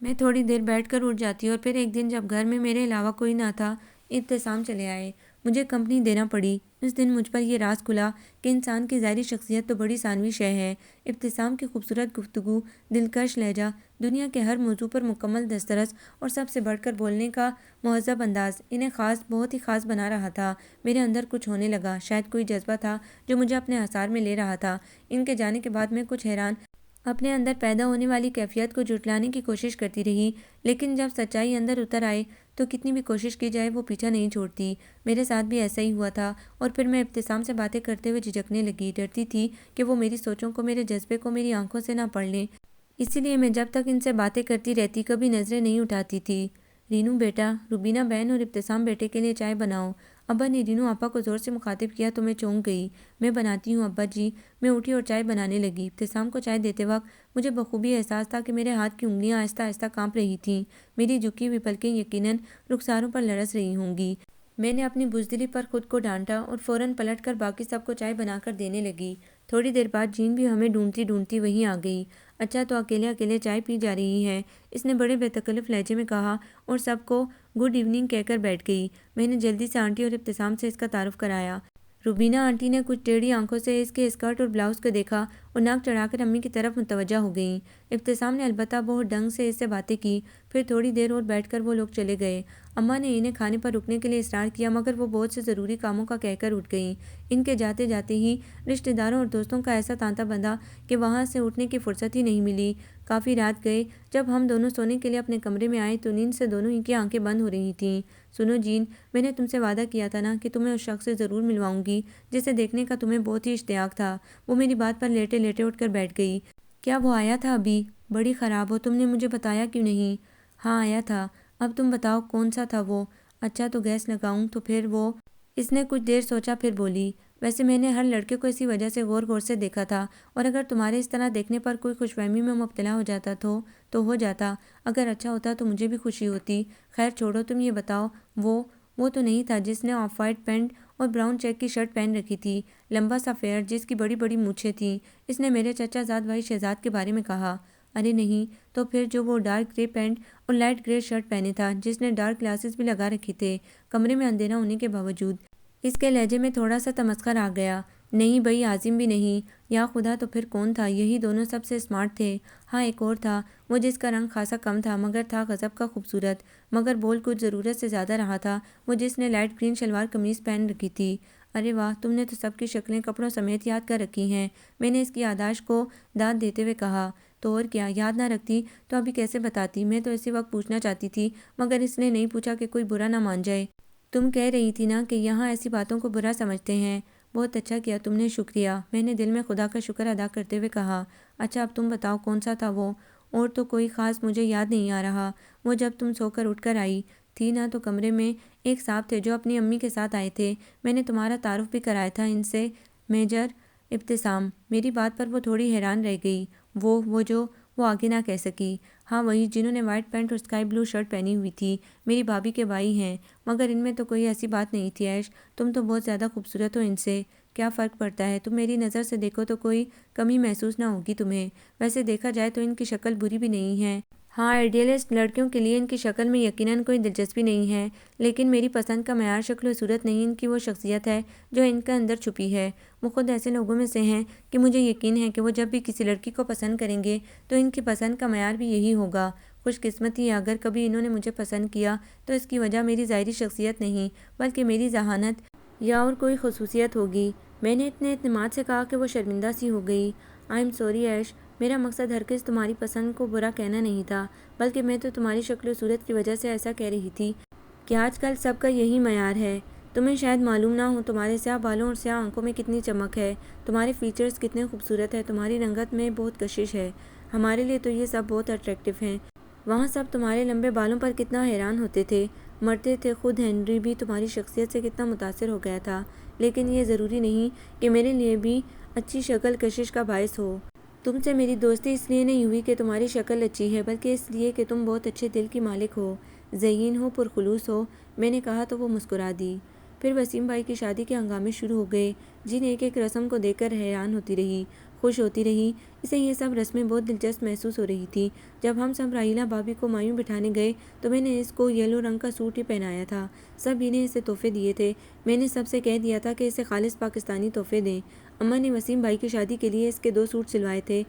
میں تھوڑی دیر بیٹھ کر اٹھ جاتی، اور پھر ایک دن جب گھر میں میرے علاوہ کوئی نہ تھا، ابتسام چلے آئے، مجھے کمپنی دینا پڑی۔ اس دن مجھ پر یہ راز کھلا کہ انسان کی ظاہری شخصیت تو بڑی ثانوی شے ہے۔ ابتسام کی خوبصورت گفتگو، دلکش لہجہ، دنیا کے ہر موضوع پر مکمل دسترس، اور سب سے بڑھ کر بولنے کا مہذب انداز انہیں خاص، بہت ہی خاص بنا رہا تھا۔ میرے اندر کچھ ہونے لگا، شاید کوئی جذبہ تھا جو مجھے اپنے احصار میں لے رہا تھا۔ ان کے جانے کے بعد میں کچھ حیران اپنے اندر پیدا ہونے والی کیفیت کو جھٹلانے کی کوشش کرتی رہی، لیکن جب سچائی اندر اتر آئے تو کتنی بھی کوشش کی جائے وہ پیچھا نہیں چھوڑتی۔ میرے ساتھ بھی ایسا ہی ہوا تھا، اور پھر میں ابتسام سے باتیں کرتے ہوئے جھجکنے لگی، ڈرتی تھی کہ وہ میری سوچوں کو، میرے جذبے کو میری آنکھوں سے نہ پڑھ لیں، اسی لیے میں جب تک ان سے باتیں کرتی رہتی کبھی نظریں نہیں اٹھاتی تھی۔ رینو بیٹا، روبینہ بہن اور ابتسام بیٹے کے لیے چائے بناؤ۔ ابا نے رینو آپا کو زور سے مخاطب کیا تو میں چونک گئی۔ میں بناتی ہوں ابا جی۔ میں اٹھی اور چائے بنانے لگی۔ ابتسام کو چائے دیتے وقت مجھے بخوبی احساس تھا کہ میرے ہاتھ کی انگلیاں آہستہ آہستہ کانپ رہی تھیں، میری جھکی ہوئی پلکیں یقیناً رخساروں پر لرز رہی ہوں گی۔ میں نے اپنی بزدلی پر خود کو ڈانٹا اور فوراً پلٹ کر باقی سب کو چائے بنا کر دینے لگی۔ تھوڑی دیر بعد جین بھی ہمیں ڈھونڈتی ڈھونڈتی وہیں آ گئی۔ اچھا تو اکیلے اکیلے چائے پی جا رہی ہے، اس نے بڑے بے تکلف لہجے میں کہا اور سب کو گڈ ایوننگ کہہ کر بیٹھ گئی۔ میں نے جلدی سے آنٹی اور ابتسام سے اس کا تعارف کرایا۔ روبینہ آنٹی نے کچھ ٹیڑھی آنکھوں سے اس کے اسکرٹ اور بلاؤز کو دیکھا اور ناک چڑھا کر امی کی طرف متوجہ ہو گئیں۔ ابتسام نے البتہ بہت ڈھنگ سے اس سے باتیں کی۔ پھر تھوڑی دیر اور بیٹھ کر وہ لوگ چلے گئے۔ اماں نے انہیں کھانے پر رکنے کے لیے اصرار کیا مگر وہ بہت سے ضروری کاموں کا کہہ کر اٹھ گئیں۔ ان کے جاتے جاتے ہی رشتہ داروں اور دوستوں کا ایسا تانتا بندھا کہ وہاں سے اٹھنے کی فرصت ہی نہیں ملی۔ کافی رات گئے۔ جب ہم دونوں سونے کے لیے اپنے کمرے میں آئے تو نیند سے دونوں ہی کی آنکھیں بند ہو رہی تھیں۔ سنو جین، میں نے تم سے وعدہ کیا تھا نا کہ تمہیں اس شخص سے ضرور ملواؤں گی جسے دیکھنے کا تمہیں بہت ہی اشتیاق تھا۔ وہ میری بات پر لیٹے لیٹے اٹھ کر بیٹھ گئی۔ کیا وہ آیا تھا ابھی؟ بڑی خراب ہو، تم نے مجھے بتایا کیوں نہیں؟ ہاں آیا تھا۔ اب تم بتاؤ کون سا تھا وہ؟ اچھا تو گیس لگاؤں تو پھر وہ؟ اس نے کچھ دیر سوچا پھر بولی، ویسے میں نے ہر لڑکے کو اسی وجہ سے غور غور سے دیکھا تھا، اور اگر تمہارے اس طرح دیکھنے پر کوئی خوش فہمی میں مبتلا ہو جاتا تو ہو جاتا۔ اگر اچھا ہوتا تو مجھے بھی خوشی ہوتی۔ خیر چھوڑو، تم یہ بتاؤ وہ تو نہیں تھا جس نے آف وائٹ پینٹ اور براؤن چیک کی شرٹ پہن رکھی تھی، لمبا سا فیئر جس کی بڑی بڑی مونچھیں تھیں؟ اس نے میرے چچا زاد بھائی شہزاد کے بارے میں کہا۔ ارے نہیں، تو پھر جو وہ ڈارک گرے پینٹ اور لائٹ گرے شرٹ پہنے تھا، جس نے ڈارک گلاسز بھی لگا رکھے تھے کمرے میں اندھیرا ہونے کے باوجود؟ اس کے لہجے میں تھوڑا سا تمسخر آ گیا۔ نہیں بھئی، عازم بھی نہیں۔ یا خدا، تو پھر کون تھا؟ یہی دونوں سب سے اسمارٹ تھے۔ ہاں ایک اور تھا، وہ جس کا رنگ خاصا کم تھا مگر تھا غضب کا خوبصورت، مگر بول کچھ ضرورت سے زیادہ رہا تھا، وہ جس نے لائٹ گرین شلوار قمیض پہن رکھی تھی۔ ارے واہ، تم نے تو سب کی شکلیں کپڑوں سمیت یاد کر رکھی ہیں، میں نے اس کی یادداشت کو داد دیتے ہوئے کہا۔ تو اور کیا، یاد نہ رکھتی تو ابھی کیسے بتاتی؟ میں تو اسی وقت پوچھنا چاہتی تھی مگر اس نے نہیں پوچھا کہ کوئی برا نہ مان جائے۔ تم کہہ رہی تھی نا کہ یہاں ایسی باتوں کو برا سمجھتے ہیں۔ بہت اچھا کیا تم نے، شکریہ، میں نے دل میں خدا کا شکر ادا کرتے ہوئے کہا۔ اچھا اب تم بتاؤ کون سا تھا وہ؟ اور تو کوئی خاص مجھے یاد نہیں آ رہا۔ وہ جب تم سو کر اٹھ کر آئی تھی نا تو کمرے میں ایک صاحب تھے جو اپنی امی کے ساتھ آئے تھے، میں نے تمہارا تعارف بھی کرایا تھا ان سے، میجر ابتسام۔ میری بات پر وہ تھوڑی حیران رہ گئی۔ وہ آگے نہ کہہ سکی۔ ہاں وہی، جنہوں نے وائٹ پینٹ اور اسکائی بلو شرٹ پہنی ہوئی تھی، میری بھابھی کے بھائی ہیں، مگر ان میں تو کوئی ایسی بات نہیں تھی ایش، تم تو بہت زیادہ خوبصورت ہو ان سے۔ کیا فرق پڑتا ہے، تم میری نظر سے دیکھو تو کوئی کمی محسوس نہ ہوگی تمہیں، ویسے دیکھا جائے تو ان کی شکل بری بھی نہیں ہے۔ ہاں آئیڈیلسٹ لڑکیوں کے لیے ان کی شکل میں یقیناً کوئی دلچسپی نہیں ہے، لیکن میری پسند کا معیار شکل و صورت نہیں، ان کی وہ شخصیت ہے جو ان کے اندر چھپی ہے۔ وہ خود ایسے لوگوں میں سے ہیں کہ مجھے یقین ہے کہ وہ جب بھی کسی لڑکی کو پسند کریں گے تو ان کی پسند کا معیار بھی یہی ہوگا۔ خوش قسمتی ہے اگر کبھی انہوں نے مجھے پسند کیا تو اس کی وجہ میری ظاہری شخصیت نہیں بلکہ میری ذہانت یا اور کوئی خصوصیت ہوگی۔ میں نے اتنے اعتماد سے کہا کہ وہ شرمندہ سی ہو گئی۔ آئی ایم سوری ایش، میرا مقصد ہرگز تمہاری پسند کو برا کہنا نہیں تھا، بلکہ میں تو تمہاری شکل و صورت کی وجہ سے ایسا کہہ رہی تھی کہ آج کل سب کا یہی معیار ہے۔ تمہیں شاید معلوم نہ ہو تمہارے سیاہ بالوں اور سیاہ آنکھوں میں کتنی چمک ہے، تمہارے فیچرز کتنے خوبصورت ہیں، تمہاری رنگت میں بہت کشش ہے، ہمارے لیے تو یہ سب بہت اٹریکٹیو ہیں۔ وہاں سب تمہارے لمبے بالوں پر کتنا حیران ہوتے تھے، مرتے تھے، خود ہنری بھی تمہاری شخصیت سے کتنا متاثر ہو گیا تھا، لیکن یہ ضروری نہیں کہ میرے لیے بھی اچھی شکل کشش کا باعث ہو۔ تم سے میری دوستی اس لیے نہیں ہوئی کہ تمہاری شکل اچھی ہے، بلکہ اس لیے کہ تم بہت اچھے دل کی مالک ہو، ذہین ہو، پرخلوص ہو۔ میں نے کہا تو وہ مسکرا دی۔ پھر وسیم بھائی کی شادی کے ہنگامے شروع ہو گئے، جن ایک ایک رسم کو دیکھ کر حیران ہوتی رہی، خوش ہوتی رہی، اسے یہ سب رسمیں بہت دلچسپ محسوس ہو رہی تھی۔ جب ہم سب راحیلہ بھابھی کو مایوں بٹھانے گئے تو میں نے اس کو یلو رنگ کا سوٹ ہی پہنایا تھا، سب ہی نے اسے تحفے دیے تھے، میں نے سب سے کہہ دیا تھا کہ اسے خالص پاکستانی تحفے دیں۔ اماں نے وسیم بھائی کی شادی کے لیے اس کے 2 سوٹ سلوائے تھے،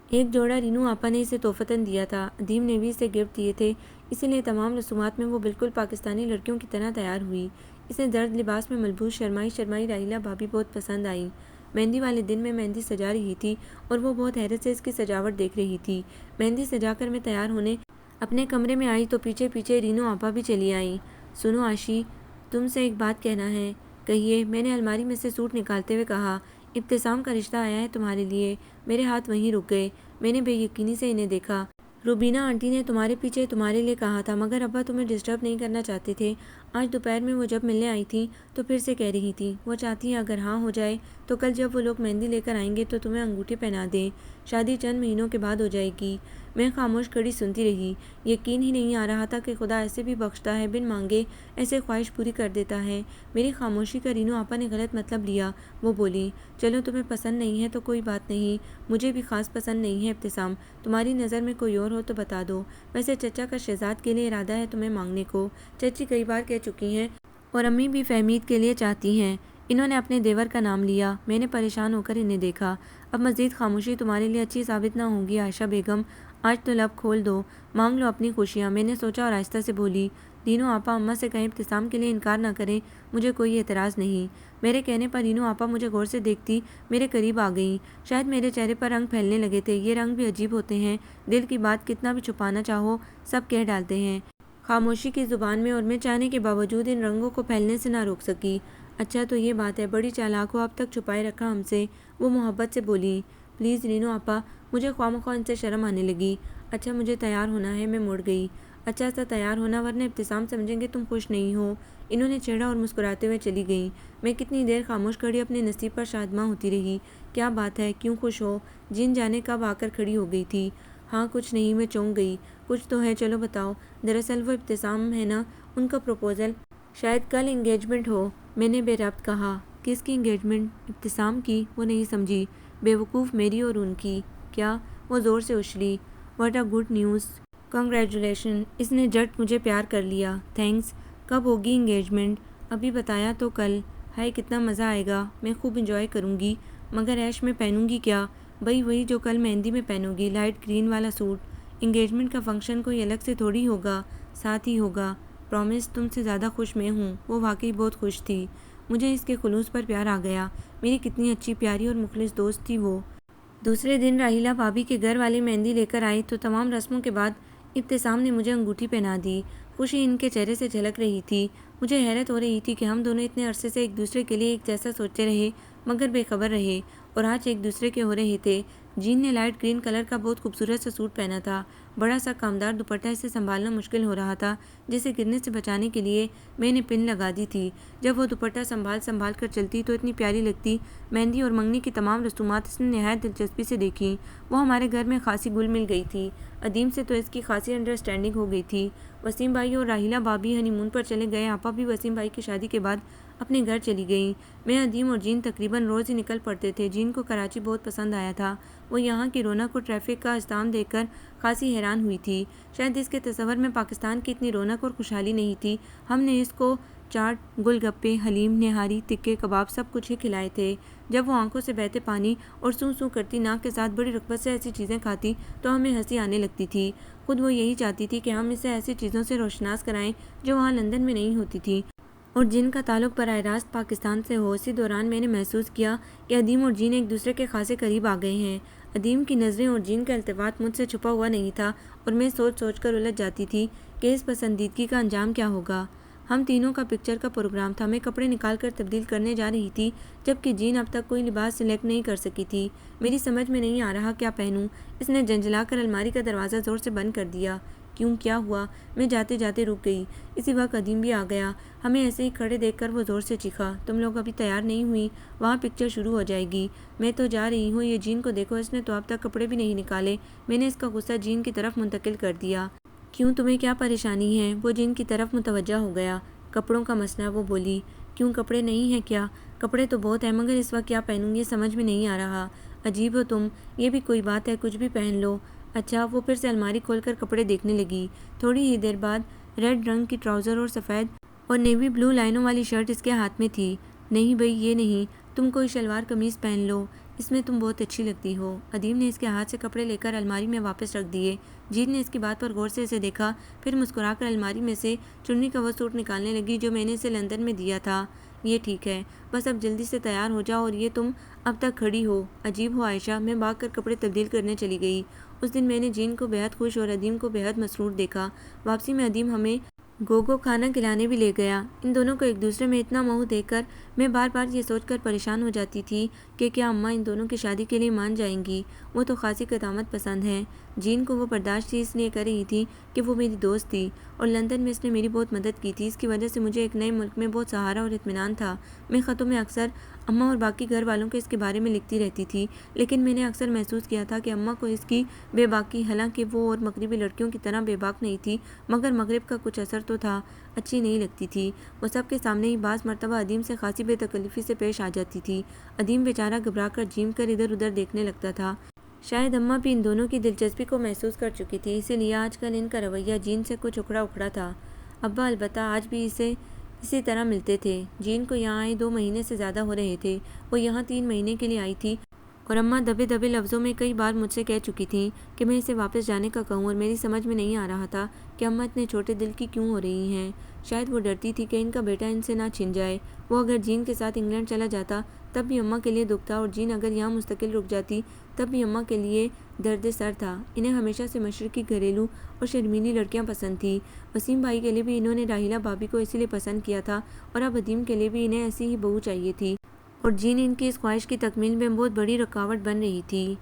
ایک جوڑا رینو آپا نے اسے تحفتاً دیا تھا، ادیم نے بھی اسے گفٹ دیے تھے، اسی لیے تمام رسومات میں وہ بالکل پاکستانی لڑکیوں کی طرح تیار ہوئی۔ اسے زرد لباس میں ملبوس شرمائی راحیلہ بھابھی بہت پسند آئی۔ مہندی والے دن میں مہندی سجا رہی تھی اور وہ بہت حیرت سے اس کی سجاوٹ دیکھ رہی تھی۔ مہندی سجا کر میں تیار ہونے اپنے کمرے میں آئی تو پیچھے پیچھے رینو آپا بھی چلی آئیں۔ سنو آشی، تم سے ایک بات کہنا ہے۔ کہیے، میں نے الماری میں سے سوٹ نکالتے ہوئے کہا۔ ابتسام کا رشتہ آیا ہے تمہارے لیے۔ میرے ہاتھ وہیں رک گئے۔ میں نے بے یقینی سے انہیں دیکھا۔ روبینہ آنٹی نے تمہارے پیچھے تمہارے لیے کہا تھا، مگر ابا تمہیں ڈسٹرب نہیں کرنا چاہتے تھے۔ آج دوپہر میں وہ جب ملنے آئی تھیں تو پھر سے کہہ رہی تھیں، وہ چاہتی ہیں اگر ہاں ہو جائے تو کل جب وہ لوگ مہندی لے کر آئیں گے تو تمہیں انگوٹھی پہنا دیں۔ شادی چند مہینوں کے بعد ہو جائے گی۔ میں خاموش کھڑی سنتی رہی۔ یقین ہی نہیں آ رہا تھا کہ خدا ایسے بھی بخشتا ہے، بن مانگے ایسے خواہش پوری کر دیتا ہے۔ میری خاموشی کا رینو آپا نے غلط مطلب لیا۔ وہ بولی، چلو تمہیں پسند نہیں ہے تو کوئی بات نہیں، مجھے بھی خاص پسند نہیں ہے ابتسام۔ تمہاری نظر میں کوئی اور ہو تو بتا دو۔ ویسے چچا کا شہزاد کے لیے ارادہ ہے تمہیں مانگنے کو۔ چچی کئی بار کہہ چکی ہیں اور امی بھی فہمید کے لیے چاہتی ہیں۔ انہوں نے اپنے دیور کا نام لیا۔ میں نے پریشان ہو کر انہیں دیکھا۔ اب مزید خاموشی تمہارے لیے اچھی ثابت نہ ہوگی عائشہ بیگم، آج تو لب کھول دو، مانگ لو اپنی خوشیاں۔ میں نے سوچا اور آہستہ سے بولی، رینو آپا اماں سے کہیں ابتسام کے لیے انکار نہ کریں، مجھے کوئی اعتراض نہیں۔ میرے کہنے پر رینو آپا مجھے غور سے دیکھتی میرے قریب آ گئیں۔ شاید میرے چہرے پر رنگ پھیلنے لگے تھے۔ یہ رنگ بھی عجیب ہوتے ہیں، دل کی بات کتنا بھی چھپانا چاہو سب کہہ ڈالتے ہیں خاموشی کی زبان میں، اور میں چاہنے کے باوجود ان رنگوں کو پھیلنے سے نہ روک سکی۔ اچھا تو یہ بات ہے، بڑی چالاک ہو، اب تک چھپائے رکھا ہم سے۔ وہ محبت سے بولی، پلیز رینو آپا، مجھے خواہ ان سے شرم آنے لگی۔ اچھا مجھے تیار ہونا ہے۔ میں مڑ گئی۔ اچھا سا تیار ہونا، ورنہ ابتسام سمجھیں گے تم خوش نہیں ہو۔ انہوں نے چھیڑا اور مسکراتے ہوئے چلی گئیں۔ میں کتنی دیر خاموش کھڑی اپنے نصیب پر شادماں ہوتی رہی۔ کیا بات ہے، کیوں خوش ہو؟ جن جانے کب آ کر کھڑی ہو گئی تھی۔ ہاں کچھ نہیں، میں چونک گئی۔ کچھ تو ہے، چلو بتاؤ۔ دراصل وہ ابتسام ہے نا، ان کا پروپوزل شاید کل انگیجمنٹ ہو۔ میں نے بے ربط کہا، کس کی انگیجمنٹ؟ ابتسام کی۔ وہ نہیں سمجھی۔ بے وقوف میری اور ان کی۔ کیا؟ وہ زور سے اچھلی۔ What a good news, congratulation, اس نے جٹ مجھے پیار کر لیا۔ تھینکس۔ کب ہوگی انگیجمنٹ؟ ابھی بتایا تو کل۔ ہائے کتنا مزہ آئے گا، میں خوب انجوائے کروں گی۔ مگر ایش میں پہنوں گی کیا؟ بھئی وہی جو کل مہندی میں پہنوں گی، لائٹ گرین والا سوٹ۔ انگیجمنٹ کا فنکشن کوئی الگ سے تھوڑی ہوگا، ساتھ ہی ہوگا۔ پرومس، تم سے زیادہ خوش میں ہوں۔ وہ واقعی بہت خوش تھی۔ مجھے اس کے خلوص پر پیار آ گیا۔ میری کتنی اچھی پیاری اور مخلص دوست تھی وہ۔ دوسرے دن راحیلہ بھابی کے گھر والے مہندی لے کر آئی تو تمام رسموں کے بعد ابتسام نے مجھے انگوٹھی پہنا دی۔ خوشی ان کے چہرے سے جھلک رہی تھی۔ مجھے حیرت ہو رہی تھی کہ ہم دونوں اتنے عرصے سے ایک دوسرے کے لیے ایک جیسا سوچتے رہے مگر بے خبر رہے، اور آج ایک دوسرے کے ہو رہے تھے۔ جین نے لائٹ گرین کلر کا بہت خوبصورت سا سوٹ پہنا تھا، بڑا سا کامدار دوپٹہ، اسے سنبھالنا مشکل ہو رہا تھا، جسے گرنے سے بچانے کے لیے میں نے پن لگا دی تھی۔ جب وہ دوپٹہ سنبھال کر چلتی تو اتنی پیاری لگتی۔ مہندی اور منگنی کی تمام رسومات اس نے نہایت دلچسپی سے دیکھی۔ وہ ہمارے گھر میں خاصی گل مل گئی تھی۔ ادیم سے تو اس کی خاصی انڈرسٹینڈنگ ہو گئی تھی۔ وسیم بھائی اور راحیلہ بھابی ہنی مون پر چلے گئے۔ آپا بھی وسیم بھائی کی شادی کے بعد اپنے گھر چلی گئیں۔ میں، ادیم اور جین تقریباً روز ہی نکل پڑتے تھے۔ جین کو کراچی بہت پسند آیا تھا۔ وہ یہاں کی رونق اور ٹریفک کا ازدحام دیکھ کر خاصی حیران ہوئی تھی۔ شاید اس کے تصور میں پاکستان کی اتنی رونق اور خوشحالی نہیں تھی۔ ہم نے اس کو چاٹ، گل گپے، حلیم، نہاری، تکے کباب سب کچھ ہی کھلائے تھے۔ جب وہ آنکھوں سے بہتے پانی اور سوں سوں کرتی ناک کے ساتھ بڑی رغبت سے ایسی چیزیں کھاتی تو ہمیں ہنسی آنے لگتی تھی۔ خود وہ یہی چاہتی تھی کہ ہم اسے ایسی چیزوں سے روشناس کرائیں جو وہاں لندن میں نہیں ہوتی تھیں اور جن کا تعلق براہ راست پاکستان سے ہو۔ اسی دوران میں نے محسوس کیا کہ ادیم اور جین ایک دوسرے کے خاصے قریب آ گئے ہیں۔ ادیم کی نظریں اور جین کا التفات مجھ سے چھپا ہوا نہیں تھا اور میں سوچ سوچ کر الجھ جاتی تھی کہ اس پسندیدگی کا انجام کیا ہوگا۔ ہم تینوں کا پکچر کا پروگرام تھا۔ میں کپڑے نکال کر تبدیل کرنے جا رہی تھی جبکہ جین اب تک کوئی لباس سلیکٹ نہیں کر سکی تھی۔ میری سمجھ میں نہیں آ رہا کیا پہنوں۔ اس نے جھنجھلا کر الماری کا دروازہ زور سے بند کر دیا۔ کیوں، کیا ہوا؟ میں جاتے جاتے رک گئی۔ اسی وقت ادیم بھی آ گیا۔ ہمیں ایسے ہی کھڑے دیکھ کر وہ زور سے چیخا، تم لوگ ابھی تیار نہیں ہوئی؟ وہاں پکچر شروع ہو جائے گی۔ میں تو جا رہی ہوں، یہ جین کو دیکھو، اس نے تو اب تک کپڑے بھی نہیں نکالے۔ میں نے اس کا غصہ جین کی طرف منتقل کر دیا۔ کیوں، تمہیں کیا پریشانی ہے؟ وہ جین کی طرف متوجہ ہو گیا۔ کپڑوں کا مسئلہ، وہ بولی۔ کیوں، کپڑے نہیں ہیں کیا؟ کپڑے تو بہت ہیں مگر اس وقت کیا پہنوں یہ سمجھ میں نہیں آ رہا۔ عجیب ہو تم، یہ بھی کوئی بات ہے، کچھ بھی پہن لو۔ اچھا، وہ پھر سے الماری کھول کر کپڑے دیکھنے لگی۔ تھوڑی ہی دیر بعد ریڈ رنگ کی ٹراؤزر اور سفید اور نیوی بلو لائنوں والی شرٹ اس کے ہاتھ میں تھی۔ نہیں بھئی، یہ نہیں، تم کوئی شلوار قمیض پہن لو، اس میں تم بہت اچھی لگتی ہو۔ ادیم نے اس کے ہاتھ سے کپڑے لے کر الماری میں واپس رکھ دیے۔ جین نے اس کی بات پر غور سے اسے دیکھا، پھر مسکرا کر الماری میں سے چننی کا وہ سوٹ نکالنے لگی جو میں نے اسے لندن میں دیا تھا۔ یہ ٹھیک ہے، بس اب جلدی سے تیار ہو جاؤ اور یہ تم اب تک کھڑی ہو، عجیب ہو عائشہ۔ میں بھاگ کر کپڑے تبدیل کرنے چلی گئی۔ اس دن میں نے جین کو بےحد خوش اور ادیم کو بےحد مسرور دیکھا۔ واپسی میں ادیم ہمیں گوگو کھانا کھلانے بھی لے گیا۔ ان دونوں کو ایک دوسرے میں اتنا موہ دیکھ کر میں بار بار یہ سوچ کر پریشان ہو جاتی تھی کہ کیا اماں ان دونوں کی شادی کے لیے مان جائیں گی۔ وہ تو خاصی قدامت پسند ہیں۔ جین کو وہ برداشت ہی اس لیے کر رہی تھی کہ وہ میری دوست تھی اور لندن میں اس نے میری بہت مدد کی تھی۔ اس کی وجہ سے مجھے ایک نئے ملک میں بہت سہارا اور اطمینان تھا۔ میں خطوں میں اکثر اماں اور باقی گھر والوں کو اس کے بارے میں لکھتی رہتی تھی، لیکن میں نے اکثر محسوس کیا تھا کہ اماں کو اس کی بے باکی، حالانکہ وہ اور مغربی لڑکیوں کی طرح بے باک نہیں تھی، مگر مغرب کا کچھ اثر تو تھا، اچھی نہیں لگتی تھی۔ وہ سب کے سامنے ہی بعض مرتبہ ادیم سے خاصی بے تکلفی سے پیش آ جاتی تھی۔ ادیم بیچارہ گھبرا کر جھیم کر ادھر ادھر دیکھنے لگتا تھا۔ شاید اماں بھی ان دونوں کی دلچسپی کو محسوس کر چکی تھی، اسی لیے آج کل ان کا رویہ جین سے کچھ اکھڑا اکھڑا تھا۔ ابا البتہ آج بھی اسے اسی طرح ملتے تھے۔ جین کو یہاں آئے 2 مہینے سے زیادہ ہو رہے تھے۔ وہ یہاں 3 مہینے کے لیے آئی تھی اور اماں دبے دبے لفظوں میں کئی بار مجھ سے کہہ چکی تھیں کہ میں اسے واپس جانے کا کہوں، اور میری سمجھ میں نہیں آ رہا تھا کہ اماں اتنے چھوٹے دل کی کیوں ہو رہی ہیں۔ شاید وہ ڈرتی تھی کہ ان کا بیٹا ان سے نہ چھن جائے۔ وہ اگر جین کے ساتھ انگلینڈ چلا جاتا تب بھی اماں کے لیے دکھ تھا، اور جین اگر یہاں مستقل رک جاتی تب بھی اماں کے لیے درد سر تھا۔ انہیں ہمیشہ سے مشرقی گھریلو اور شرمیلی لڑکیاں پسند تھیں۔ وسیم بھائی کے لیے بھی انہوں نے راحیلہ بھابی کو اسی لیے پسند کیا تھا، اور اب ادیم کے لیے بھی انہیں ایسی ہی بہو چاہیے تھی، اور جین ان کی اس خواہش کی تکمیل میں بہت بڑی رکاوٹ بن رہی تھی۔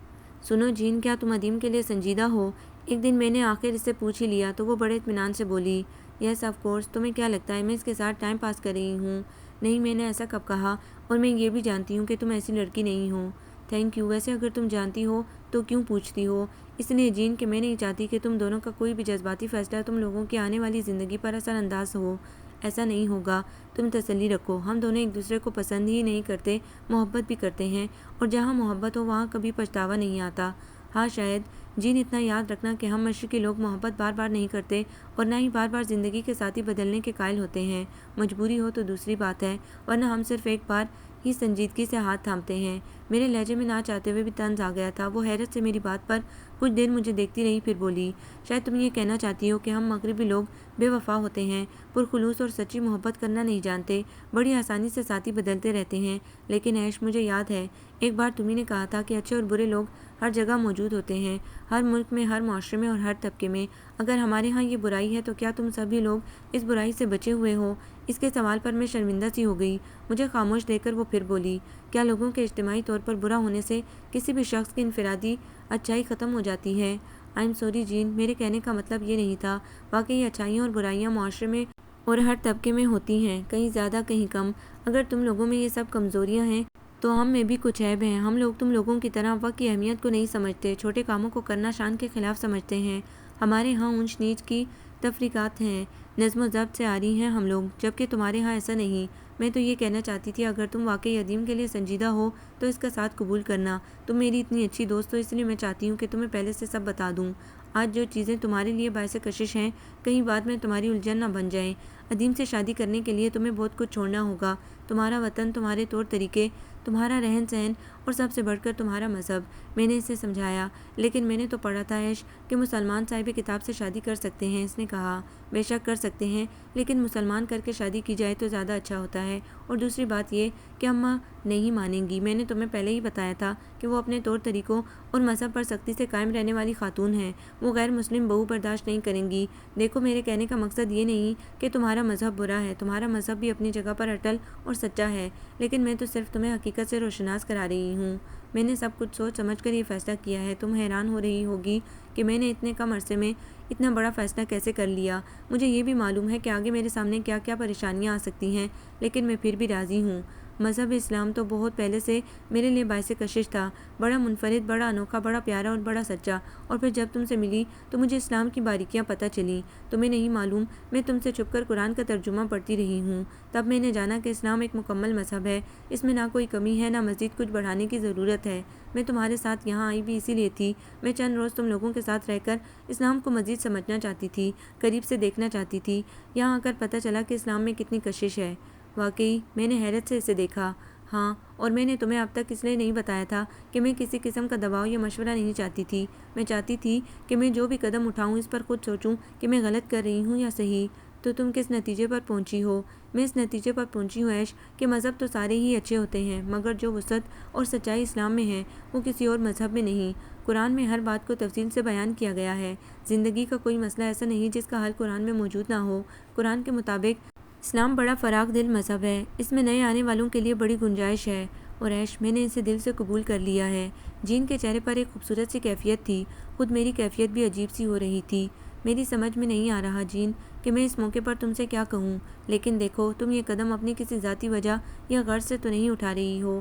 سنو جین، کیا تم ادیم کے لیے سنجیدہ ہو؟ ایک دن میں نے آخر اس سے پوچھ ہی لیا تو وہ بڑے اطمینان سے بولی، یس آف کورس، تمہیں کیا لگتا ہے میں اس کے ساتھ ٹائم پاس کر رہی ہوں؟ نہیں، میں نے ایسا کب کہا، اور میں یہ بھی جانتی ہوں کہ تم ایسی لڑکی نہیں ہو۔ تھینک یو، ویسے اگر تم جانتی ہو تو کیوں پوچھتی ہو؟ اس لیے جین کہ میں نہیں چاہتی کہ تم دونوں کا کوئی بھی جذباتی فیصلہ تم لوگوں کی آنے والی زندگی پر اثر انداز ہو۔ ایسا نہیں ہوگا، تم تسلی رکھو، ہم دونوں ایک دوسرے کو پسند ہی نہیں کرتے، محبت بھی کرتے ہیں، اور جہاں محبت ہو وہاں کبھی پچھتاوا نہیں آتا۔ ہاں شاید جین، اتنا یاد رکھنا کہ ہم مشرقی لوگ محبت بار بار نہیں کرتے اور نہ ہی بار بار زندگی کے ساتھی بدلنے کے قائل ہوتے ہیں۔ مجبوری ہو تو دوسری بات ہے، ورنہ ہم صرف ایک بار ہی سنجیدگی سے ہاتھ تھامتے ہیں۔ میرے لہجے میں نہ چاہتے ہوئے بھی طنز آ گیا تھا۔ وہ حیرت سے میری بات پر کچھ دیر مجھے دیکھتی رہی، پھر بولی، شاید تم یہ کہنا چاہتی ہو کہ ہم مغربی لوگ بے وفا ہوتے ہیں، پرخلوص اور سچی محبت کرنا نہیں جانتے، بڑی آسانی سے ساتھی بدلتے رہتے ہیں۔ لیکن ایش، مجھے یاد ہے ایک بار تمہیں نے کہا تھا کہ اچھے اور برے لوگ ہر جگہ موجود ہوتے ہیں، ہر ملک میں، ہر معاشرے میں اور ہر طبقے میں۔ اگر ہمارے ہاں یہ برائی ہے تو کیا تم سبھی لوگ اس برائی سے بچے ہوئے ہو؟ اس کے سوال پر میں شرمندہ سی ہو گئی۔ مجھے خاموش دیکھ کر وہ پھر بولی، کیا لوگوں کے اجتماعی طور پر برا ہونے سے کسی بھی شخص کی انفرادی اچھائی ختم ہو جاتی ہے؟ آئی ایم سوری جین، میرے کہنے کا مطلب یہ نہیں تھا۔ واقعی اچھائیاں اور برائیاں معاشرے میں اور ہر طبقے میں ہوتی ہیں، کہیں زیادہ کہیں کم۔ اگر تم لوگوں میں یہ سب کمزوریاں ہیں تو ہم میں بھی کچھ عیب ہیں۔ ہم لوگ تم لوگوں کی طرح وقت کی اہمیت کو نہیں سمجھتے، چھوٹے کاموں کو کرنا شان کے خلاف سمجھتے ہیں۔ ہمارے ہاں اونچ نیچ کی تفریقات ہیں، نظم و ضبط سے عاری ہیں ہم لوگ، جبکہ تمہارے ہاں ایسا نہیں۔ میں تو یہ کہنا چاہتی تھی، اگر تم واقعی ادیم کے لیے سنجیدہ ہو تو اس کا ساتھ قبول کرنا۔ تم میری اتنی اچھی دوست ہو، اس لیے میں چاہتی ہوں کہ تمہیں پہلے سے سب بتا دوں۔ آج جو چیزیں تمہارے لیے باعث کشش ہیں، کہیں بعد میں تمہاری الجھن نہ بن جائیں۔ ادیم سے شادی کرنے کے لیے تمہیں بہت کچھ چھوڑنا ہوگا، تمہارا وطن، تمہارے طور طریقے، تمہارا رہن سہن، اور سب سے بڑھ کر تمہارا مذہب۔ میں نے اسے سمجھایا، لیکن میں نے تو پڑھا تھا ایش کہ مسلمان صاحب کتاب سے شادی کر سکتے ہیں۔ اس نے کہا، بے شک کر سکتے ہیں، لیکن مسلمان کر کے شادی کی جائے تو زیادہ اچھا ہوتا ہے، اور دوسری بات یہ کہ اماں نہیں مانیں گی۔ میں نے تمہیں پہلے ہی بتایا تھا کہ وہ اپنے طور طریقوں اور مذہب پر سختی سے قائم رہنے والی خاتون ہیں، وہ غیر مسلم بہو برداشت نہیں کریں گی۔ دیکھو، میرے کہنے کا مقصد یہ نہیں کہ تمہارا مذہب برا ہے، تمہارا مذہب بھی اپنی جگہ پر اٹل اور سچا ہے، لیکن میں تو صرف تمہیں حقیقت سے روشناس کرا رہی ہوں۔ میں نے سب کچھ سوچ سمجھ کر یہ فیصلہ کیا ہے۔ تم حیران ہو رہی ہوگی کہ میں نے اتنے کم عرصے میں اتنا بڑا فیصلہ کیسے کر لیا۔ مجھے یہ بھی معلوم ہے کہ آگے میرے سامنے کیا کیا پریشانیاں آ سکتی ہیں، لیکن میں پھر بھی راضی ہوں۔ مذہب اسلام تو بہت پہلے سے میرے لیے باعث کشش تھا، بڑا منفرد، بڑا انوکھا، بڑا پیارا اور بڑا سچا، اور پھر جب تم سے ملی تو مجھے اسلام کی باریکیاں پتہ چلیں۔ تمہیں نہیں معلوم، میں تم سے چھپ کر قرآن کا ترجمہ پڑھتی رہی ہوں، تب میں نے جانا کہ اسلام ایک مکمل مذہب ہے، اس میں نہ کوئی کمی ہے، نہ مزید کچھ بڑھانے کی ضرورت ہے۔ میں تمہارے ساتھ یہاں آئی بھی اسی لیے تھی۔ میں چند روز تم لوگوں کے ساتھ رہ کر اسلام کو مزید سمجھنا چاہتی تھی، قریب سے دیکھنا چاہتی تھی۔ یہاں آ کر پتہ چلا کہ اسلام میں کتنی کشش ہے۔ واقعی، میں نے حیرت سے اسے دیکھا۔ ہاں، اور میں نے تمہیں اب تک اس لیے نہیں بتایا تھا کہ میں کسی قسم کا دباؤ یا مشورہ نہیں چاہتی تھی۔ میں چاہتی تھی کہ میں جو بھی قدم اٹھاؤں اس پر خود سوچوں کہ میں غلط کر رہی ہوں یا صحیح۔ تو تم کس نتیجے پر پہنچی ہو؟ میں اس نتیجے پر پہنچی ہوں عیش کہ مذہب تو سارے ہی اچھے ہوتے ہیں، مگر جو وسعت اور سچائی اسلام میں ہے وہ کسی اور مذہب میں نہیں۔ قرآن میں ہر بات کو تفصیل سے بیان کیا گیا ہے۔ زندگی کا کوئی مسئلہ ایسا نہیں جس کا حل قرآن میں موجود نہ ہو۔ قرآن کے مطابق اسلام بڑا فراخ دل مذہب ہے، اس میں نئے آنے والوں کے لیے بڑی گنجائش ہے، اور عیش میں نے اسے دل سے قبول کر لیا ہے۔ جین کے چہرے پر ایک خوبصورت سی کیفیت تھی، خود میری کیفیت بھی عجیب سی ہو رہی تھی۔ میری سمجھ میں نہیں آ رہا جین کہ میں اس موقع پر تم سے کیا کہوں، لیکن دیکھو تم یہ قدم اپنی کسی ذاتی وجہ یا غرض سے تو نہیں اٹھا رہی ہو،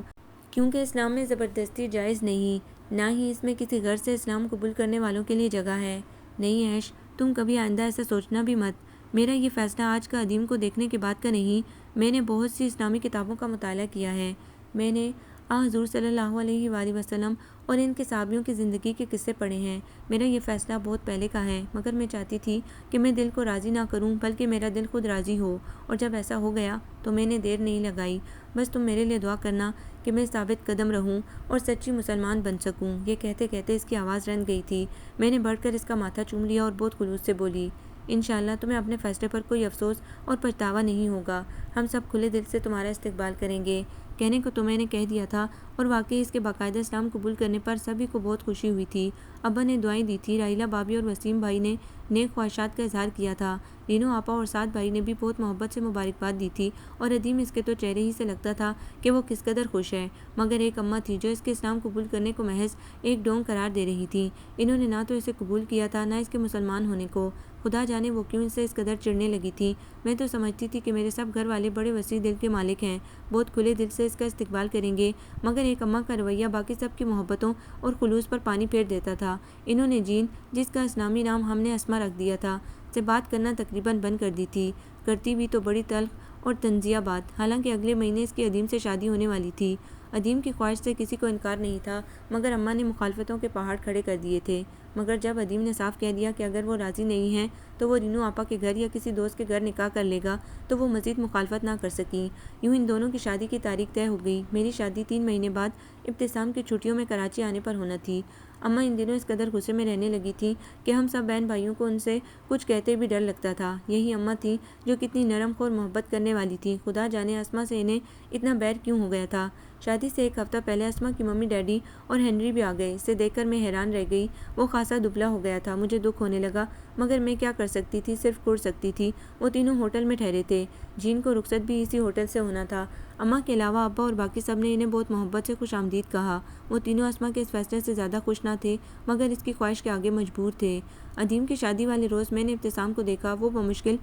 کیونکہ اسلام میں زبردستی جائز نہیں، نہ ہی اس میں کسی غرض سے اسلام قبول کرنے والوں کے لیے جگہ ہے۔ نہیں عیش، تم کبھی آئندہ ایسا سوچنا بھی مت۔ میرا یہ فیصلہ آج کا ادیم کو دیکھنے کے بعد کا نہیں، میں نے بہت سی اسلامی کتابوں کا مطالعہ کیا ہے، میں نے حضور صلی اللہ علیہ وآلہ وسلم اور ان کے صحابیوں کی زندگی کے قصے پڑھے ہیں۔ میرا یہ فیصلہ بہت پہلے کا ہے، مگر میں چاہتی تھی کہ میں دل کو راضی نہ کروں بلکہ میرا دل خود راضی ہو، اور جب ایسا ہو گیا تو میں نے دیر نہیں لگائی۔ بس تم میرے لیے دعا کرنا کہ میں ثابت قدم رہوں اور سچی مسلمان بن سکوں۔ یہ کہتے کہتے اس کی آواز رن گئی تھی۔ میں نے بڑھ کر اس کا ماتھا چوم لیا اور بہت خلوص سے بولی، انشاءاللہ تمہیں اپنے فیصلے پر کوئی افسوس اور پچھتاوا نہیں ہوگا، ہم سب کھلے دل سے تمہارا استقبال کریں گے۔ کہنے کو تو میں نے کہہ دیا تھا، اور واقعی اس کے باقاعدہ اسلام قبول کرنے پر سبھی کو بہت خوشی ہوئی تھی۔ ابا نے دعائیں دی تھی، راحیلہ بھابھی اور وسیم بھائی نے نیک خواہشات کا اظہار کیا تھا، رینو آپا اور سعد بھائی نے بھی بہت محبت سے مبارکباد دی تھی، اور ادیم اس کے تو چہرے ہی سے لگتا تھا کہ وہ کس قدر خوش ہے۔ مگر ایک اماں تھی جو اس کے اسلام قبول کرنے کو محض ایک ڈھونگ قرار دے رہی تھی۔ انہوں نے نہ تو اسے قبول کیا تھا نہ اس کے مسلمان ہونے کو۔ خدا جانے وہ کیوں اسے اس قدر چڑھنے لگی تھی۔ میں تو سمجھتی تھی کہ میرے سب گھر والے بڑے وسیع دل کے مالک ہیں، بہت کھلے دل سے اس کا استقبال کریں گے، مگر ایک اماں کا رویہ باقی سب کی محبتوں اور خلوص پر پانی پھیر دیتا تھا۔ انہوں نے جین، جس کا اسلامی نام ہم نے اسما رکھ دیا تھا، سے بات کرنا تقریباً بند کر دی تھی، کرتی بھی تو بڑی تلخ اور طنزیہ بات، حالانکہ اگلے مہینے اس کی ادیم سے شادی ہونے والی تھی۔ ادیم کی خواہش سے کسی کو انکار نہیں تھا، مگر اماں نے مخالفتوں کے پہاڑ کھڑے کر دیے تھے۔ مگر جب ادیم نے صاف کہہ دیا کہ اگر وہ راضی نہیں ہیں تو وہ رینو آپا کے گھر یا کسی دوست کے گھر نکاح کر لے گا، تو وہ مزید مخالفت نہ کر سکیں۔ یوں ان دونوں کی شادی کی تاریخ طے ہو گئی۔ میری شادی 3 مہینے بعد ابتسام کی چھٹیوں میں کراچی آنے پر ہونا تھی۔ اماں ان دنوں اس قدر غصے میں رہنے لگی تھیں کہ ہم سب بہن بھائیوں کو ان سے کچھ کہتے بھی ڈر لگتا تھا۔ یہی اماں تھیں جو کتنی نرم خو اور محبت کرنے والی تھیں۔ خدا جانے اسما سے انہیں اتنا بیر کیوں ہو گیا تھا۔ شادی سے 1 ہفتہ پہلے اسما کی ممی ڈیڈی اور ہنری بھی آ گئے۔ اسے دیکھ کر میں حیران رہ گئی، وہ خاصا دبلا ہو گیا تھا۔ مجھے دکھ ہونے لگا، مگر میں کیا کر سکتی تھی، صرف کڑ سکتی تھی۔ وہ تینوں ہوٹل میں ٹھہرے تھے، جین کو رخصت بھی اسی ہوٹل سے ہونا تھا۔ اماں کے علاوہ ابا اور باقی سب نے انہیں بہت محبت سے خوش آمدید کہا۔ وہ تینوں اسما کے اس فیصلے سے زیادہ خوش نہ تھے، مگر اس کی خواہش کے آگے مجبور تھے۔ ادیم کی شادی والے روز میں نے ابتسام کو دیکھا، وہ بمشکل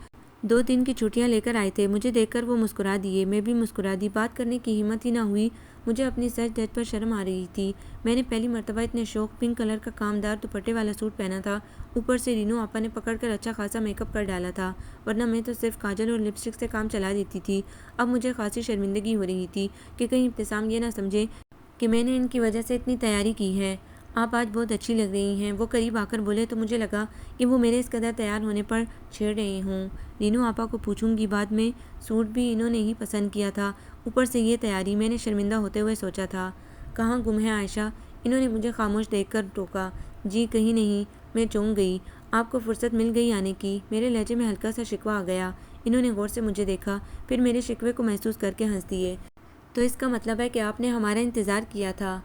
2 دن کی چھٹیاں لے کر آئے تھے۔ مجھے دیکھ کر وہ مسکرا دیے، میں بھی مسکرا دی، بات کرنے کی ہمت ہی نہ ہوئی۔ مجھے اپنی سچ دھج پر شرم آ رہی تھی۔ میں نے پہلی مرتبہ اتنے شوق پنک کلر کا کامدار دوپٹے والا سوٹ پہنا تھا، اوپر سے رینو آپا نے پکڑ کر اچھا خاصا میک اپ کر ڈالا تھا، ورنہ میں تو صرف کاجل اور لپسٹک سے کام چلا دیتی تھی۔ اب مجھے خاصی شرمندگی ہو رہی تھی کہ کہیں ابتسام یہ نہ سمجھے کہ میں نے ان کی وجہ سے اتنی تیاری کی ہے۔ آپ آج بہت اچھی لگ رہی ہیں، وہ قریب آ کر بولے تو مجھے لگا کہ وہ میرے اس قدر تیار ہونے پر چھیڑ رہے ہوں۔ رینو آپا کو پوچھوں گی بعد میں، سوٹ بھی انہوں نے ہی پسند کیا تھا، اوپر سے یہ تیاری، میں نے شرمندہ ہوتے ہوئے سوچا تھا۔ کہاں گم ہے عائشہ؟ انہوں نے مجھے خاموش دیکھ کر ٹوکا۔ جی کہیں نہیں، میں چونک گئی۔ آپ کو فرصت مل گئی آنے کی؟ میرے لہجے میں ہلکا سا شکوہ آ گیا۔ انہوں نے غور سے مجھے دیکھا، پھر میرے شکوے کو محسوس کر کے ہنس دیے۔ تو اس کا مطلب ہے کہ آپ نے ہمارا انتظار کیا تھا؟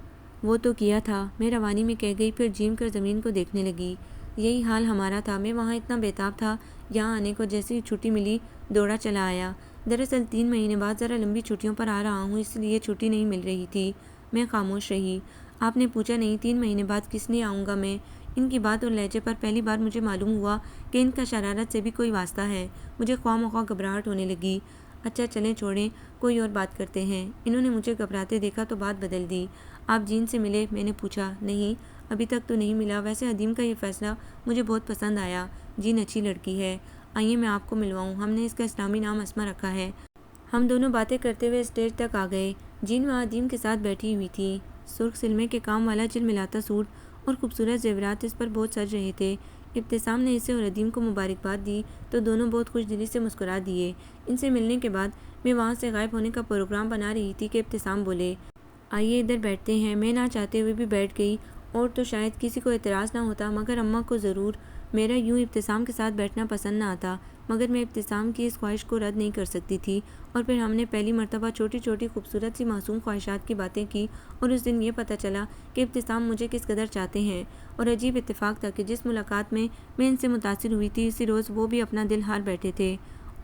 وہ تو کیا تھا، میں روانی میں کہہ گئی، پھر جھیم کر زمین کو دیکھنے لگی۔ یہی حال ہمارا تھا، میں وہاں اتنا بےتاب تھا، یہاں آنے کو جیسی چھٹی ملی دوڑا چلا آیا۔ دراصل 3 مہینے بعد ذرا لمبی چھٹیوں پر آ رہا ہوں، اس لیے چھٹی نہیں مل رہی تھی۔ میں خاموش رہی۔ آپ نے پوچھا نہیں 3 مہینے بعد کس لیے آؤں گا میں؟ ان کی بات اور لہجے پر پہلی بار مجھے معلوم ہوا کہ ان کا شرارت سے بھی کوئی واسطہ ہے۔ مجھے خواہ مخواہ گھبراہٹ ہونے لگی۔ اچھا چلیں چھوڑیں، کوئی اور بات کرتے ہیں۔ انہوں نے مجھے گھبراتے دیکھا تو بات بدل دی۔ آپ جین سے ملے؟ میں نے پوچھا۔ نہیں، ابھی تک تو نہیں ملا، ویسے ادیم کا یہ فیصلہ مجھے بہت پسند آیا۔ جین اچھی لڑکی ہے، آئیے میں آپ کو ملواؤں، ہم نے اس کا اسلامی نام اسما رکھا ہے۔ ہم دونوں باتیں کرتے ہوئے اسٹیج تک آ گئے۔ جین وہاں ادیم کے ساتھ بیٹھی ہوئی تھی۔ سرخ سلمے کے کام والا جھلملاتا سوٹ اور خوبصورت زیورات اس پر بہت سج رہے تھے۔ ابتسام نے اسے اور ادیم کو مبارکباد دی تو دونوں بہت خوش دلی سے مسکرا دیے۔ ان سے ملنے کے بعد میں وہاں سے غائب ہونے کا پروگرام بنا رہی تھی کہ ابتسام بولے، آئیے ادھر بیٹھتے ہیں۔ میں نہ چاہتے ہوئے بھی بیٹھ گئی، اور تو شاید کسی کو اعتراض نہ ہوتا، مگر اماں کو ضرور۔ میرا یوں ابتسام کے ساتھ بیٹھنا پسند نہ آتا، مگر میں ابتسام کی اس خواہش کو رد نہیں کر سکتی تھی۔ اور پھر ہم نے پہلی مرتبہ چھوٹی چھوٹی خوبصورت سی معصوم خواہشات کی باتیں کی، اور اس دن یہ پتہ چلا کہ ابتسام مجھے کس قدر چاہتے ہیں۔ اور عجیب اتفاق تھا کہ جس ملاقات میں ان سے متاثر ہوئی تھی، اسی روز وہ بھی اپنا دل ہار بیٹھے تھے،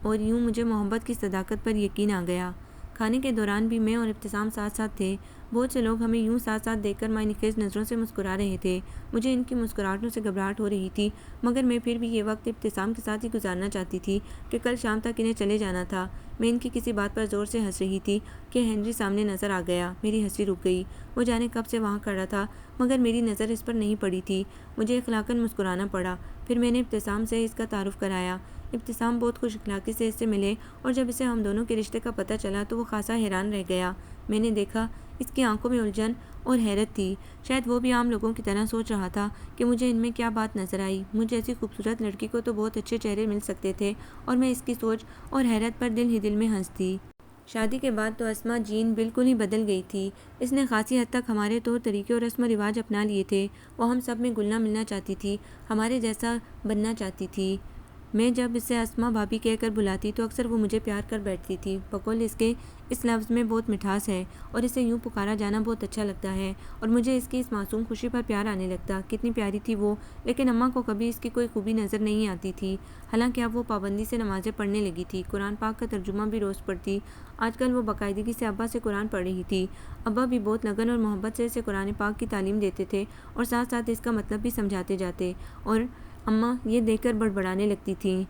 اور یوں مجھے محبت کی صداقت پر یقین آ گیا۔ کھانے کے دوران بھی میں اور ابتسام ساتھ ساتھ تھے۔ بہت سے لوگ ہمیں یوں ساتھ ساتھ دیکھ کر معنی خیز نظروں سے مسکرا رہے تھے۔ مجھے ان کی مسکراہٹوں سے گھبراہٹ ہو رہی تھی، مگر میں پھر بھی یہ وقت ابتسام کے ساتھ ہی گزارنا چاہتی تھی کہ کل شام تک انہیں چلے جانا تھا۔ میں ان کی کسی بات پر زور سے ہنس رہی تھی کہ ہنری سامنے نظر آ گیا۔ میری ہنسی رک گئی۔ وہ جانے کب سے وہاں کھڑا تھا، مگر میری نظر اس پر نہیں پڑی تھی۔ مجھے اخلاقاً مسکرانا پڑا۔ پھر میں نے ابتسام سے اس کا تعارف کرایا۔ ابتسام بہت خوش اخلاقی سے اس سے ملے، اور جب اسے ہم دونوں کے رشتے کا پتہ چلا تو وہ خاصا حیران رہ گیا۔ میں نے دیکھا اس کی آنکھوں میں الجھن اور حیرت تھی۔ شاید وہ بھی عام لوگوں کی طرح سوچ رہا تھا کہ مجھے ان میں کیا بات نظر آئی۔ مجھ جیسی خوبصورت لڑکی کو تو بہت اچھے چہرے مل سکتے تھے، اور میں اس کی سوچ اور حیرت پر دل ہی دل میں ہنس تھی۔ شادی کے بعد تو اسما جین بالکل ہی بدل گئی تھی۔ اس نے خاصی حد تک ہمارے طور طریقے اور رسم و رواج اپنا لیے تھے۔ وہ ہم سب میں گلنا ملنا چاہتی تھی، ہمارے جیسا بننا چاہتی تھی۔ میں جب اسے اسما بھابی کہہ کر بلاتی تو اکثر وہ مجھے پیار کر بیٹھتی تھی۔ بقول اس کے اس لفظ میں بہت مٹھاس ہے، اور اسے یوں پکارا جانا بہت اچھا لگتا ہے، اور مجھے اس کی اس معصوم خوشی پر پیار آنے لگتا۔ کتنی پیاری تھی وہ، لیکن اماں کو کبھی اس کی کوئی خوبی نظر نہیں آتی تھی۔ حالانکہ اب وہ پابندی سے نمازیں پڑھنے لگی تھی، قرآن پاک کا ترجمہ بھی روز پڑھتی۔ آج کل وہ باقاعدگی سے ابا سے قرآن پڑھ رہی تھی۔ ابا بھی بہت لگن اور محبت سے اسے قرآن پاک کی تعلیم دیتے تھے، اور ساتھ ساتھ اس کا مطلب بھی سمجھاتے جاتے، اور اماں یہ دیکھ کر بڑبڑانے لگتی تھیں،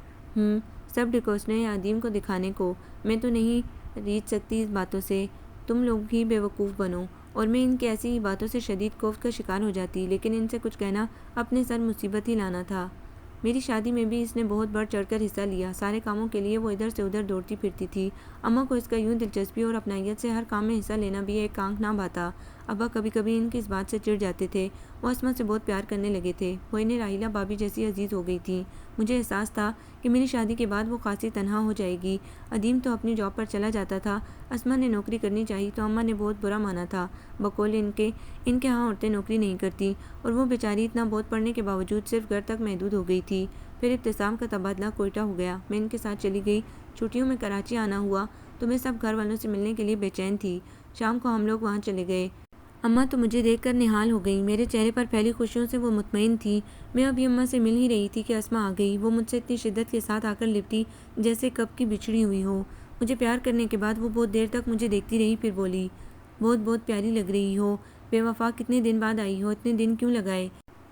سب ڈھکوسلے ہیں عدیم کو دکھانے کو۔ میں تو نہیں ریچھ سکتی اس باتوں سے، تم لوگ ہی بیوقوف بنو۔ اور میں ان کی ایسی ہی باتوں سے شدید کوفت کا شکار ہو جاتی، لیکن ان سے کچھ کہنا اپنے سر مصیبت ہی لانا تھا۔ میری شادی میں بھی اس نے بہت بڑھ چڑھ کر حصہ لیا۔ سارے کاموں کے لیے وہ ادھر سے ادھر دوڑتی پھرتی تھی۔ اماں کو اس کا یوں دلچسپی اور اپنائیت سے ہر کام میں حصہ لینا بھی ایک آنکھ نہ بھاتا۔ ابا کبھی کبھی ان کی اس بات سے چڑ جاتے تھے۔ وہ اسما سے بہت پیار کرنے لگے تھے، وہ انہیں راحیلہ بھابی جیسی عزیز ہو گئی تھیں۔ مجھے احساس تھا کہ میری شادی کے بعد وہ خاصی تنہا ہو جائے گی۔ عدیم تو اپنی جاب پر چلا جاتا تھا، اسما نے نوکری کرنی چاہی تو اماں نے بہت برا مانا تھا۔ بقول ان کے ہاں عورتیں نوکری نہیں کرتی، اور وہ بیچاری اتنا بہت پڑھنے کے باوجود صرف گھر تک محدود ہو گئی تھی۔ پھر ابتسام کا تبادلہ کوئٹہ ہو گیا، میں ان کے ساتھ چلی گئی۔ چھٹیوں میں کراچی آنا ہوا تو میں سب گھر والوں سے ملنے کے لیے بے چین تھی۔ شام کو ہم لوگ وہاں چلے گئے۔ اماں تو مجھے دیکھ کر نہال ہو گئیں، میرے چہرے پر پھیلی خوشیوں سے وہ مطمئن تھی۔ میں ابھی اماں سے مل ہی رہی تھی کہ اسما آ گئی۔ وہ مجھ سے اتنی شدت کے ساتھ آ کر لپٹی جیسے کب کی بچھڑی ہوئی ہو۔ مجھے پیار کرنے کے بعد وہ بہت دیر تک مجھے دیکھتی رہی، پھر بولی، بہت بہت پیاری لگ رہی ہو، بے وفا کتنے دن بعد آئی ہو، اتنے دن کیوں لگائے؟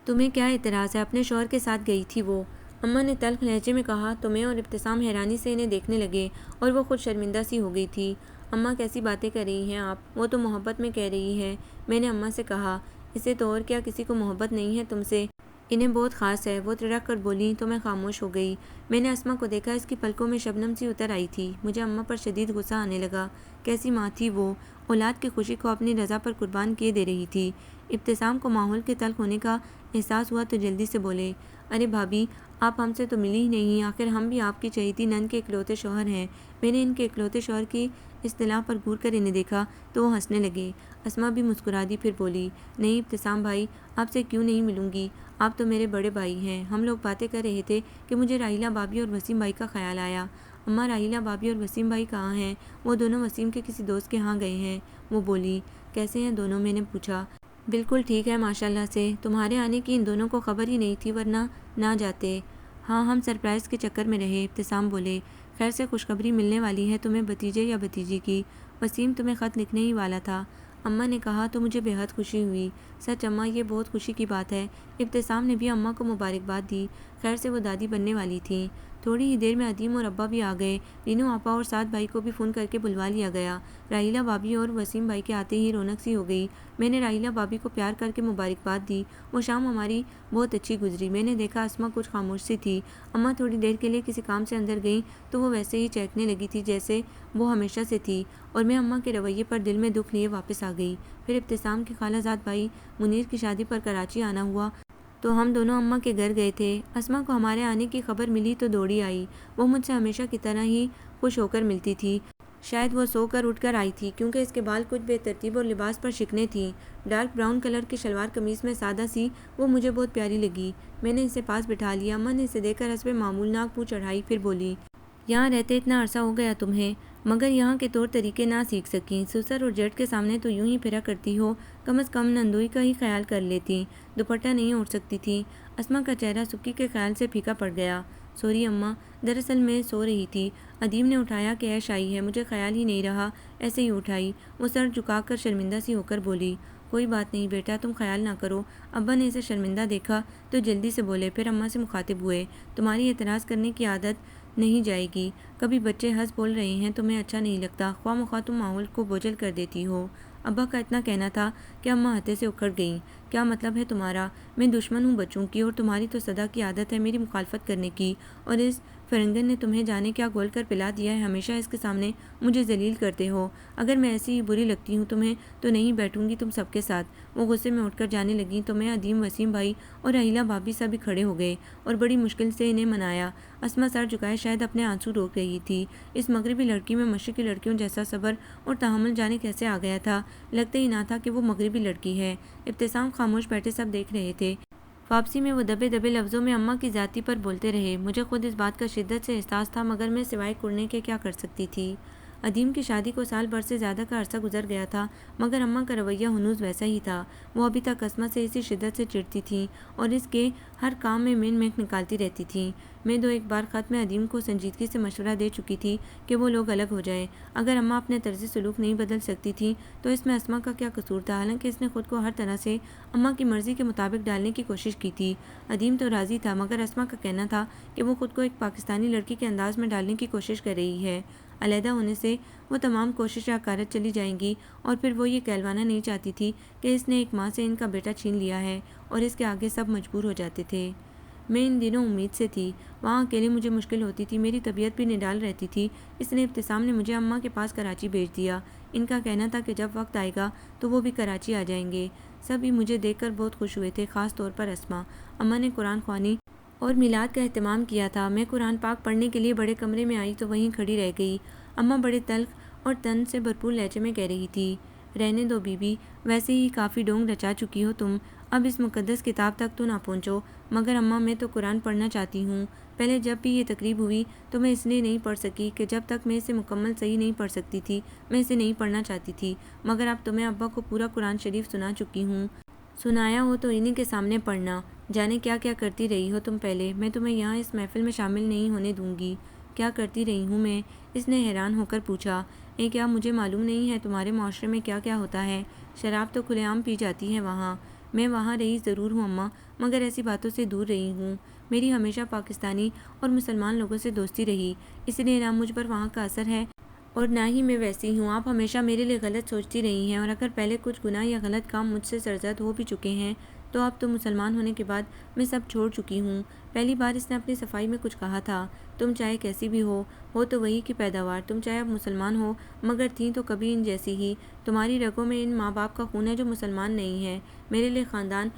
تمہیں کیا اعتراض ہے؟ اپنے شوہر کے ساتھ گئی تھی وہ، اماں نے تلخ لہجے میں کہا تو میں اور ابتسام حیرانی سے انہیں دیکھنے لگے، اور وہ خود شرمندہ سی ہو گئی تھی۔ اماں کیسی باتیں کر رہی ہیں آپ، وہ تو محبت میں کہہ رہی ہے، میں نے اماں سے کہا۔ اسے تو اور کیا، کسی کو محبت نہیں ہے تم سے، انہیں بہت خاص ہے، وہ تڑک کر بولی تو میں خاموش ہو گئی۔ میں نے اسما کو دیکھا، اس کی پلکوں میں شبنم سی اتر آئی تھی۔ مجھے اماں پر شدید غصہ آنے لگا، کیسی ماں تھی وہ، اولاد کی خوشی کو اپنی رضا پر قربان کیے دے رہی تھی۔ ابتسام کو ماحول کے تلخ ہونے کا احساس ہوا تو جلدی سے بولے، ارے بھابی آپ ہم سے تو ملی ہی نہیں، آخر ہم بھی آپ کی چہیتی نند کے اکلوتے شوہر ہیں۔ میں نے ان کے اکلوتے شوہر کی اصطلاح پر گور کر انہیں دیکھا تو وہ ہنسنے لگے۔ اسما بھی مسکرا دی، پھر بولی، نہیں ابتسام بھائی، آپ سے کیوں نہیں ملوں گی، آپ تو میرے بڑے بھائی ہیں۔ ہم لوگ باتیں کر رہے تھے کہ مجھے راحیلہ بھابی اور وسیم بھائی کا خیال آیا۔ اماں راحیلہ بھابی اور وسیم بھائی کہاں ہیں؟ وہ دونوں وسیم کے کسی دوست کے ہاں گئے ہیں۔ وہ بولی، کیسے ہیں دونوں؟ میں نے پوچھا۔ بالکل ٹھیک ہے ماشاءاللہ سے، تمہارے آنے کی ان دونوں کو خبر ہی نہیں تھی ورنہ نہ جاتے۔ ہاں ہم سرپرائز کے چکر میں رہے۔ ابتسام بولے، خیر سے خوشخبری ملنے والی ہے تمہیں بھتیجے یا بھتیجی کی، وسیم تمہیں خط لکھنے ہی والا تھا، اماں نے کہا تو مجھے بے حد خوشی ہوئی۔ سچ اماں یہ بہت خوشی کی بات ہے۔ ابتسام نے بھی اماں کو مبارکباد دی، خیر سے وہ دادی بننے والی تھیں۔ تھوڑی ہی دیر میں عدیم اور ابا بھی آ گئے، رینو آپا اور سعد بھائی کو بھی فون کر کے بلوا لیا گیا۔ راحیلہ بھابی اور وسیم بھائی کے آتے ہی رونق سی ہو گئی۔ میں نے راحیلہ بھابی کو پیار کر کے مبارکباد دی۔ وہ شام ہماری بہت اچھی گزری۔ میں نے دیکھا اسما کچھ خاموش سی تھی۔ اماں تھوڑی دیر کے لیے کسی کام سے اندر گئیں تو وہ ویسے ہی چہکنے لگی تھی جیسے وہ ہمیشہ سے تھی، اور میں اماں کے رویے پر دل میں دکھ لیے واپس آ گئی۔ پھر ابتسام کے خالہ زاد بھائی منیر کی شادی پر کراچی آنا ہوا تو ہم دونوں اماں کے گھر گئے تھے۔ اسما کو ہمارے آنے کی خبر ملی تو دوڑی آئی۔ وہ مجھ سے ہمیشہ کی طرح ہی خوش ہو کر ملتی تھی۔ شاید وہ سو کر اٹھ کر آئی تھی کیونکہ اس کے بال کچھ بے ترتیب اور لباس پر شکنیں تھیں۔ ڈارک براؤن کلر کی شلوار قمیص میں سادہ سی وہ مجھے بہت پیاری لگی۔ میں نے اسے پاس بٹھا لیا۔ اماں نے اسے دیکھ کر حسب معمول ناک منہ چڑھائی، پھر بولی، یہاں رہتے اتنا عرصہ ہو گیا تمہیں، مگر یہاں کے طور طریقے نہ سیکھ سکیں۔ سسر اور جیٹ کے سامنے تو یوں ہی پھرا کرتی ہو، کم از کم نندوئی کا ہی خیال کر لیتی۔ دوپٹہ نہیں اوڑھ سکتی تھی۔ اسما کا چہرہ سکی کے خیال سے پھیکا پڑ گیا۔ سوری اماں، دراصل میں سو رہی تھی۔ ادیم نے اٹھایا کہ ایش آئی ہے، مجھے خیال ہی نہیں رہا، ایسے ہی اٹھائی۔ وہ سر جھکا کر شرمندہ سی ہو کر بولی، کوئی بات نہیں بیٹا، تم خیال نہ کرو۔ ابا نے اسے شرمندہ دیکھا تو جلدی سے بولے، پھر اماں سے مخاطب ہوئے، تمہاری اعتراض کرنے کی عادت نہیں جائے گی۔ کبھی بچے ہنس بول رہے ہیں تمہیں اچھا نہیں لگتا، خواہ مخواہ تم ماحول کو بوجھل کر دیتی ہو۔ ابا کا اتنا کہنا تھا کہ اماں ہتے سے اکھڑ گئیں۔ کیا مطلب ہے تمہارا؟ میں دشمن ہوں بچوں کی، اور تمہاری تو سدا کی عادت ہے میری مخالفت کرنے کی، اور اس فرنگن نے تمہیں جانے کیا گھول کر پلا دیا ہے، ہمیشہ اس کے سامنے مجھے ذلیل کرتے ہو۔ اگر میں ایسی ہی بری لگتی ہوں تمہیں تو نہیں بیٹھوں گی تم سب کے ساتھ۔ وہ غصے میں اٹھ کر جانے لگیں تو میں، ادیم، وسیم بھائی اور اہیلا بھابھی سبھی کھڑے ہو گئے اور بڑی مشکل سے انہیں منایا۔ اسما سر جھکائے شاید اپنے آنسو روک رہی تھی۔ اس مغربی لڑکی میں مشرقی لڑکیوں جیسا صبر اور تحمل جانے کیسے آ گیا تھا، لگتا ہی نہ تھا کہ وہ مغربی لڑکی ہے۔ ابتسام خاموش بیٹھے سب دیکھ رہے تھے۔ واپسی میں وہ دبے دبے لفظوں میں اماں کی ذاتی پر بولتے رہے۔ مجھے خود اس بات کا شدت سے احساس تھا، مگر میں سوائے کرنے کے کیا کر سکتی تھی۔ ادیم کی شادی کو سال بھر سے زیادہ کا عرصہ گزر گیا تھا، مگر اماں کا رویہ ہنوز ویسا ہی تھا۔ وہ ابھی تک اسما سے اسی شدت سے چڑھتی تھیں اور اس کے ہر کام میں مین میک نکالتی رہتی تھیں۔ میں دو ایک بار خط میں ادیم کو سنجیدگی سے مشورہ دے چکی تھی کہ وہ لوگ الگ ہو جائیں۔ اگر اماں اپنے طرز سلوک نہیں بدل سکتی تھیں تو اس میں اسما کا کیا قصور تھا؟ حالانکہ اس نے خود کو ہر طرح سے اماں کی مرضی کے مطابق ڈالنے کی کوشش کی تھی۔ ادیم تو راضی تھا، مگر اسما کا کہنا تھا کہ وہ خود کو ایک پاکستانی لڑکی کے انداز میں ڈالنے کی کوشش کر رہی ہے۔ علیحدہ ہونے سے وہ تمام کوششیں عکارت چلی جائیں گی، اور پھر وہ یہ کہلوانا نہیں چاہتی تھی کہ اس نے ایک ماں سے ان کا بیٹا چھین لیا ہے، اور اس کے آگے سب مجبور ہو جاتے تھے۔ میں ان دنوں امید سے تھی۔ وہاں اکیلے مجھے مشکل ہوتی تھی، میری طبیعت بھی نڈال رہتی تھی، اس لیے ابتسام نے مجھے اماں کے پاس کراچی بھیج دیا۔ ان کا کہنا تھا کہ جب وقت آئے گا تو وہ بھی کراچی آ جائیں گے۔ سبھی مجھے دیکھ کر بہت خوش ہوئے تھے، خاص طور پر اسما۔ اماں نے قرآن خوانی اور میلاد کا اہتمام کیا تھا۔ میں قرآن پاک پڑھنے کے لیے بڑے کمرے میں آئی تو وہیں کھڑی رہ گئی۔ اماں بڑے تلخ اور طنز سے بھرپور لہجے میں کہہ رہی تھی، رہنے دو بی بی، ویسے ہی کافی ڈونگ رچا چکی ہو تم، اب اس مقدس کتاب تک تو نہ پہنچو۔ مگر اماں میں تو قرآن پڑھنا چاہتی ہوں۔ پہلے جب بھی یہ تقریب ہوئی تو میں اس لیے نہیں پڑھ سکی کہ جب تک میں اسے مکمل صحیح نہیں پڑھ سکتی تھی میں اسے نہیں پڑھنا چاہتی تھی، مگر اب تو میں ابا کو پورا قرآن شریف سنا چکی ہوں۔ سنایا ہو تو انہی کے سامنے پڑھنا۔ جانے کیا کیا کرتی رہی ہو تم پہلے، میں تمہیں یہاں اس محفل میں شامل نہیں ہونے دوں گی۔ کیا کرتی رہی ہوں میں؟ اس نے حیران ہو کر پوچھا۔ کیا مجھے معلوم نہیں ہے تمہارے معاشرے میں کیا کیا ہوتا ہے؟ شراب تو کھلے عام پی جاتی ہے وہاں۔ میں وہاں رہی ضرور ہوں اماں، مگر ایسی باتوں سے دور رہی ہوں۔ میری ہمیشہ پاکستانی اور مسلمان لوگوں سے دوستی رہی، اس لیے نہ مجھ پر وہاں کا اثر ہے اور نہ ہی میں ویسی ہوں۔ آپ ہمیشہ میرے لیے غلط سوچتی رہی ہیں، اور اگر پہلے کچھ گناہ یا غلط کام مجھ سے سرزد ہو بھی چکے ہیں تو اب تو مسلمان ہونے کے بعد میں سب چھوڑ چکی ہوں۔ پہلی بار اس نے اپنی صفائی میں کچھ کہا تھا، تم چاہے کیسی بھی ہو تو وہی کی پیداوار، تم چاہے اب مسلمان ہو مگر تھی تو کبھی ان جیسی ہی۔ تمہاری رگوں میں ان ماں باپ کا خون ہے جو مسلمان نہیں ہے۔ میرے لیے خاندان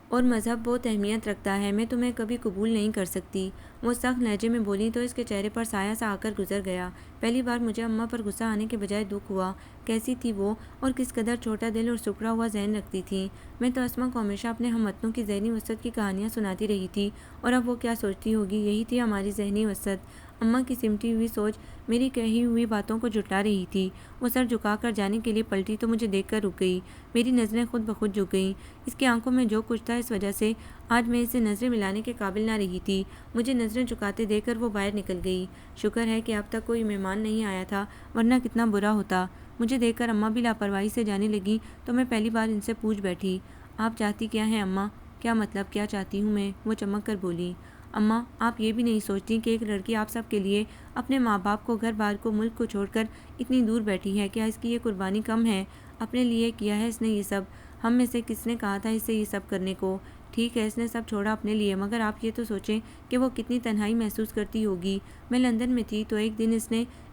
اور مذہب بہت اہمیت رکھتا ہے، میں تمہیں کبھی قبول نہیں کر سکتی۔ وہ سخت لہجے میں بولی تو اس کے چہرے پر سایہ سا آ کر گزر گیا۔ پہلی بار مجھے اماں پر غصہ آنے کے بجائے دکھ ہوا۔ کیسی تھی وہ، اور کس قدر چھوٹا دل اور سکڑا ہوا ذہن رکھتی تھیں۔ میں تو اسما کو ہمیشہ اپنے ہم وطنوں کی ذہنی وسعت کی کہانیاں سناتی رہی تھی، اور اب وہ کیا سوچتی ہوگی، یہی تھی ہماری ذہنی وسعت۔ اماں کی سمٹی ہوئی سوچ میری کہی ہوئی باتوں کو جھٹلا رہی تھی۔ وہ سر جھکا کر جانے کے لیے پلٹی تو مجھے دیکھ کر رک گئی۔ میری نظریں خود بخود جھک گئیں۔ اس کی آنکھوں میں جو کچھ تھا، اس وجہ سے آج میں اسے نظریں ملانے کے قابل نہ رہی تھی۔ مجھے نظریں جھکاتے دیکھ کر وہ باہر نکل گئی۔ شکر ہے کہ اب تک کوئی مہمان نہیں آیا تھا، ورنہ کتنا برا ہوتا۔ مجھے دیکھ کر اماں بھی لاپرواہی سے جانے لگیں تو میں پہلی بار ان سے پوچھ بیٹھی، آپ چاہتی کیا ہیں اماں؟ کیا مطلب کیا چاہتی ہوں میں؟ وہ چمک کر بولی، اماں آپ یہ بھی نہیں سوچتی کہ ایک لڑکی آپ سب کے لیے اپنے ماں باپ کو، گھر بار کو، ملک کو چھوڑ کر اتنی دور بیٹھی ہے؟ کیا اس کی یہ قربانی کم ہے؟ اپنے لیے کیا ہے اس نے یہ سب؟ ہم میں سے کس نے کہا تھا اسے یہ سب کرنے کو؟ ٹھیک ہے اس نے سب چھوڑا اپنے لیے، مگر آپ یہ تو سوچیں کہ وہ کتنی تنہائی محسوس کرتی ہوگی۔ میں لندن میں تھی تو ایک دن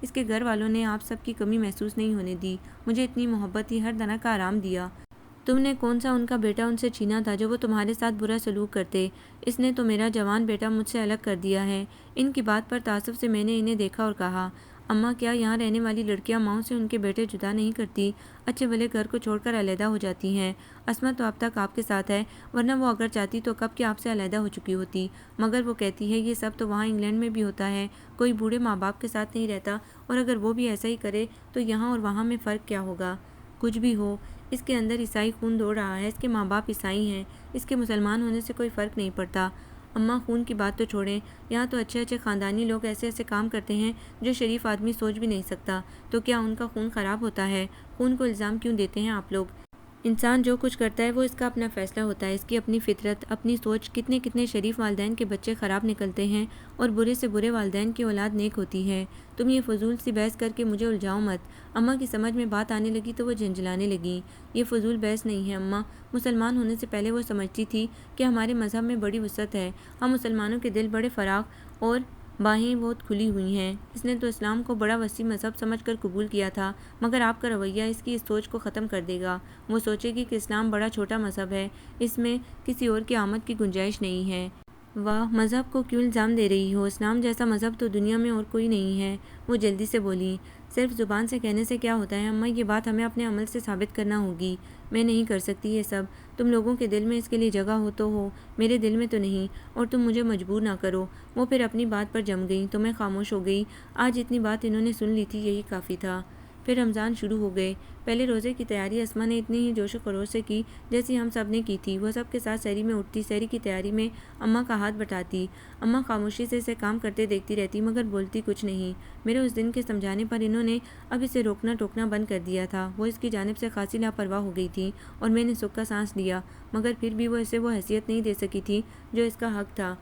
اس کے گھر والوں نے آپ سب کی کمی محسوس نہیں ہونے دی، مجھے اتنی محبت دی، ہر طرح کا آرام دیا۔ تم نے کون سا ان کا بیٹا ان سے چھینا تھا جو وہ تمہارے ساتھ برا سلوک کرتے؟ اس نے تو میرا جوان بیٹا مجھ سے الگ کر دیا ہے۔ ان کی بات پر تعصب سے میں نے انہیں دیکھا اور کہا، اماں کیا یہاں رہنے والی لڑکیاں ماؤں سے ان کے بیٹے جدا نہیں کرتی، اچھے بھلے گھر کو چھوڑ کر علیحدہ ہو جاتی ہیں؟ اسما تو اب تک آپ کے ساتھ ہے، ورنہ وہ اگر چاہتی تو کب کہ آپ سے علیحدہ ہو چکی ہوتی، مگر وہ کہتی ہے یہ سب تو وہاں انگلینڈ میں بھی ہوتا ہے، کوئی بوڑھے ماں باپ کے ساتھ نہیں رہتا، اور اگر وہ بھی ایسا ہی کرے تو یہاں اور وہاں میں فرق کیا ہوگا؟ کچھ بھی ہو، اس کے اندر عیسائی خون دوڑ رہا ہے، اس کے ماں باپ عیسائی ہیں، اس کے مسلمان ہونے سے کوئی فرق نہیں پڑتا۔ اماں خون کی بات تو چھوڑیں، یہاں تو اچھے اچھے خاندانی لوگ ایسے ایسے کام کرتے ہیں جو شریف آدمی سوچ بھی نہیں سکتا، تو کیا ان کا خون خراب ہوتا ہے؟ خون کو الزام کیوں دیتے ہیں آپ لوگ؟ انسان جو کچھ کرتا ہے وہ اس کا اپنا فیصلہ ہوتا ہے، اس کی اپنی فطرت، اپنی سوچ۔ کتنے کتنے شریف والدین کے بچے خراب نکلتے ہیں اور برے سے برے والدین کی اولاد نیک ہوتی ہے۔ تم یہ فضول سی بحث کر کے مجھے الجھاؤ مت۔ اماں کی سمجھ میں بات آنے لگی تو وہ جھنجھلانے لگیں۔ یہ فضول بحث نہیں ہے اماں، مسلمان ہونے سے پہلے وہ سمجھتی تھی کہ ہمارے مذہب میں بڑی وسعت ہے، ہم مسلمانوں کے دل بڑے فراخ اور باہیں بہت کھلی ہوئی ہیں۔ اس نے تو اسلام کو بڑا وسیع مذہب سمجھ کر قبول کیا تھا، مگر آپ کا رویہ اس کی اس سوچ کو ختم کر دے گا۔ وہ سوچے گی کہ اسلام بڑا چھوٹا مذہب ہے، اس میں کسی اور کی آمد کی گنجائش نہیں ہے۔ واہ، مذہب کو کیوں الزام دے رہی ہو؟ اسلام جیسا مذہب تو دنیا میں اور کوئی نہیں ہے۔ وہ جلدی سے بولی۔ صرف زبان سے کہنے سے کیا ہوتا ہے اماں، یہ بات ہمیں اپنے عمل سے ثابت کرنا ہوگی۔ میں نہیں کر سکتی یہ سب، تم لوگوں کے دل میں اس کے لیے جگہ ہو تو ہو، میرے دل میں تو نہیں، اور تم مجھے مجبور نہ کرو۔ وہ پھر اپنی بات پر جم گئیں تو میں خاموش ہو گئی۔ آج اتنی بات انہوں نے سن لی تھی، یہی کافی تھا۔ پھر رمضان شروع ہو گئے۔ پہلے روزے کی تیاری اسما نے اتنی ہی جوش و خروش سے کی جیسی ہم سب نے کی تھی۔ وہ سب کے ساتھ سحری میں اٹھتی، سحری کی تیاری میں اماں کا ہاتھ بٹاتی۔ اماں خاموشی سے اسے کام کرتے دیکھتی رہتی مگر بولتی کچھ نہیں۔ میرے اس دن کے سمجھانے پر انہوں نے اب اسے روکنا ٹوکنا بند کر دیا تھا۔ وہ اس کی جانب سے خاصی لاپرواہ ہو گئی تھی اور میں نے سکھ کا سانس لیا، مگر پھر بھی وہ اسے وہ حیثیت نہیں دے سکی تھی جو اس کا حق تھا۔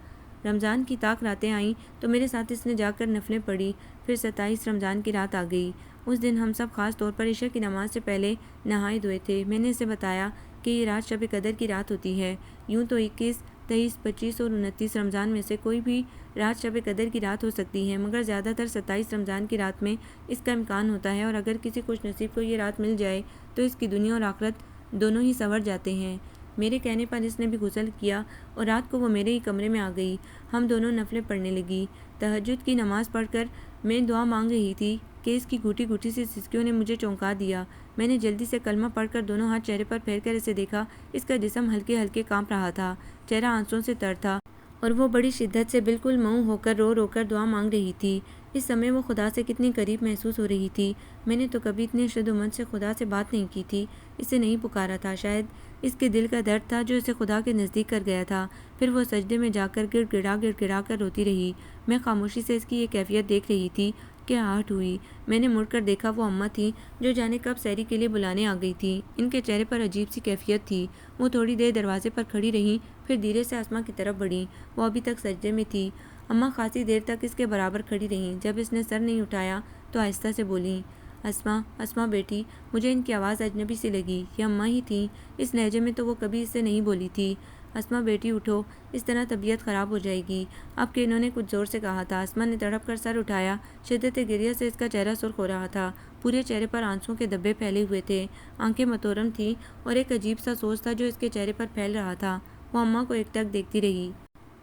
رمضان کی طاق راتیں آئیں تو میرے ساتھ اس نے جا کر نفلیں پڑھی۔ پھر 27 رمضان کی رات آ گئی۔ اس دن ہم سب خاص طور پر عشاء کی نماز سے پہلے نہائے دھوئے تھے۔ میں نے اسے بتایا کہ یہ رات شب قدر کی رات ہوتی ہے۔ یوں تو 21، 23، 25 اور 29 رمضان میں سے کوئی بھی رات شب قدر کی رات ہو سکتی ہے، مگر زیادہ تر 27 رمضان کی رات میں اس کا امکان ہوتا ہے، اور اگر کسی خوش نصیب کو یہ رات مل جائے تو اس کی دنیا اور آخرت دونوں ہی سنور جاتے ہیں۔ میرے کہنے پر اس نے بھی غسل کیا اور رات کو وہ میرے ہی کمرے میں آ گئی۔ ہم دونوں نفلیں پڑھنے لگی۔ تہجد کی نماز پڑھ کر میں دعا مانگ رہی تھی کہ اس کی گھوٹی گھوٹی سی سسکیوں نے مجھے چونکا دیا۔ میں نے جلدی سے کلمہ پڑھ کر دونوں ہاتھ چہرے پر پھیر کر اسے دیکھا۔ اس کا جسم ہلکے ہلکے کانپ رہا تھا، چہرہ آنسوؤں سے تر تھا، اور وہ بڑی شدت سے بالکل مئو ہو کر رو رو کر دعا مانگ رہی تھی۔ اس سمے وہ خدا سے کتنی قریب محسوس ہو رہی تھی۔ میں نے تو کبھی اتنے شد و مد سے خدا سے بات نہیں کی تھی، اسے نہیں پکارا تھا۔ شاید اس کے دل کا درد تھا جو اسے خدا کے نزدیک کر گیا تھا۔ پھر وہ سجدے میں جا کر گڑ گڑا کر روتی رہی۔ میں خاموشی سے اس کی یہ کیفیت دیکھ رہی تھی کہ آہٹ ہوئی۔ میں نے مڑ کر دیکھا، وہ اماں تھیں جو جانے کب سحری کے لیے بلانے آ گئی تھیں۔ ان کے چہرے پر عجیب سی کیفیت تھی۔ وہ تھوڑی دیر دروازے پر کھڑی رہیں، پھر دھیرے سے اسما کی طرف بڑھیں۔ وہ ابھی تک سجدے میں تھی۔ اماں خاصی دیر تک اس کے برابر کھڑی رہیں۔ جب اس نے سر نہیں اٹھایا تو آہستہ سے بولیں، اسما، اسما بیٹی۔ مجھے ان کی آواز اجنبی سی لگی، یہ اماں ہی تھیں۔ اس لہجے میں تو وہ کبھی اس سے نہیں بولی تھی۔ اسما بیٹی اٹھو، اس طرح طبیعت خراب ہو جائے گی۔ اب کہ انہوں نے کچھ زور سے کہا تھا، اسما نے تڑپ کر سر اٹھایا۔ شدت گریہ سے اس کا چہرہ سرخ ہو رہا تھا، پورے چہرے پر آنسوؤں کے دھبے پھیلے ہوئے تھے، آنکھیں متورم تھیں، اور ایک عجیب سا سوز تھا جو اس کے چہرے پر پھیل رہا تھا۔ وہ اماں کو ایک ٹک دیکھتی رہی۔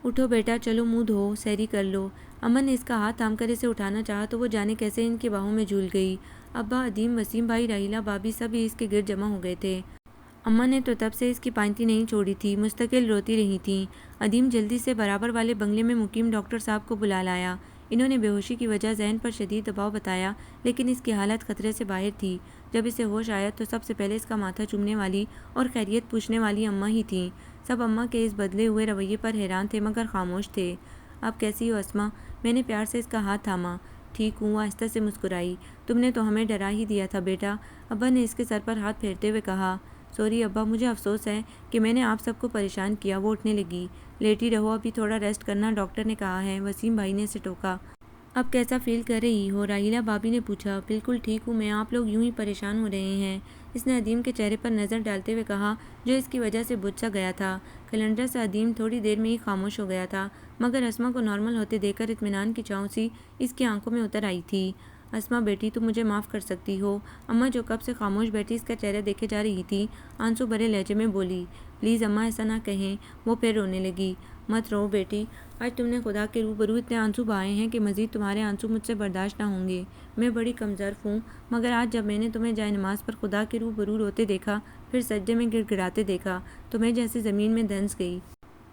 اٹھو بیٹا، چلو منہ دھو، سحری کر لو۔ اماں نے اس کا ہاتھ تھام کر اسے اٹھانا چاہا تو وہ جانے کیسے ان کی باہوں میں جھول گئی۔ ابا، ادیم، وسیم بھائی، راحیلہ بھابھی سب ہی اس کے گرد جمع ہو گئے تھے۔ اماں نے تو تب سے اس کی پائنتی نہیں چھوڑی تھی، مستقل روتی رہی تھیں۔ ادیم جلدی سے برابر والے بنگلے میں مقیم ڈاکٹر صاحب کو بلا لایا۔ انہوں نے بے ہوشی کی وجہ ذہن پر شدید دباؤ بتایا، لیکن اس کی حالت خطرے سے باہر تھی۔ جب اسے ہوش آیا تو سب سے پہلے اس کا ماتھا چومنے والی اور خیریت پوچھنے والی اماں ہی تھیں۔ سب اماں کے اس بدلے ہوئے رویے پر حیران تھے مگر خاموش تھے۔ اب کیسی ہو اسما؟ میں نے پیار سے اس کا ہاتھ تھاما۔ ٹھیک ہوں، آہستہ سے مسکرائی۔ تم نے تو ہمیں ڈرا ہی دیا تھا بیٹا، ابا نے اس کے سر پر ہاتھ پھیرتے ہوئے کہا۔ سوری ابا، مجھے افسوس ہے کہ میں نے آپ سب کو پریشان کیا۔ وہ اٹھنے لگی۔ لیٹی رہو، ابھی تھوڑا ریسٹ کرنا ڈاکٹر نے کہا ہے، وسیم بھائی نے اسے ٹوکا۔ اب کیسا فیل کر رہی ہو؟ راحیلہ بھابھی نے پوچھا۔ بالکل ٹھیک ہوں میں، آپ لوگ یوں ہی پریشان ہو رہے ہیں، اس نے ادیم کے چہرے پر نظر ڈالتے ہوئے کہا جو اس کی وجہ سے بجھ سا گیا تھا۔ کیلنڈر سے ادیم تھوڑی دیر میں ہی خاموش ہو گیا تھا، مگر اسما کو نارمل ہوتے دیکھ کر اطمینان کی چھاؤں سی اس کی آنکھوں میں اتر آئی تھی۔ اسما بیٹی، تم مجھے معاف کر سکتی ہو، اماں جو کب سے خاموش بیٹھی اس کا چہرہ دیکھے جا رہی تھی آنسو بھرے لہجے میں بولی۔ پلیز اماں ایسا نہ کہیں۔ وہ پھر رونے لگی۔ مت رو بیٹی، آج تم نے خدا کے روبرو اتنے آنسو بہائے ہیں کہ مزید تمہارے آنسو مجھ سے برداشت نہ ہوں گے۔ میں بڑی کمزرف ہوں، مگر آج جب میں نے تمہیں جائے نماز پر خدا کے روبرو روتے دیکھا، پھر سجدے میں گڑ گڑاتے دیکھا، تو میں جیسے زمین میں دھنس گئی۔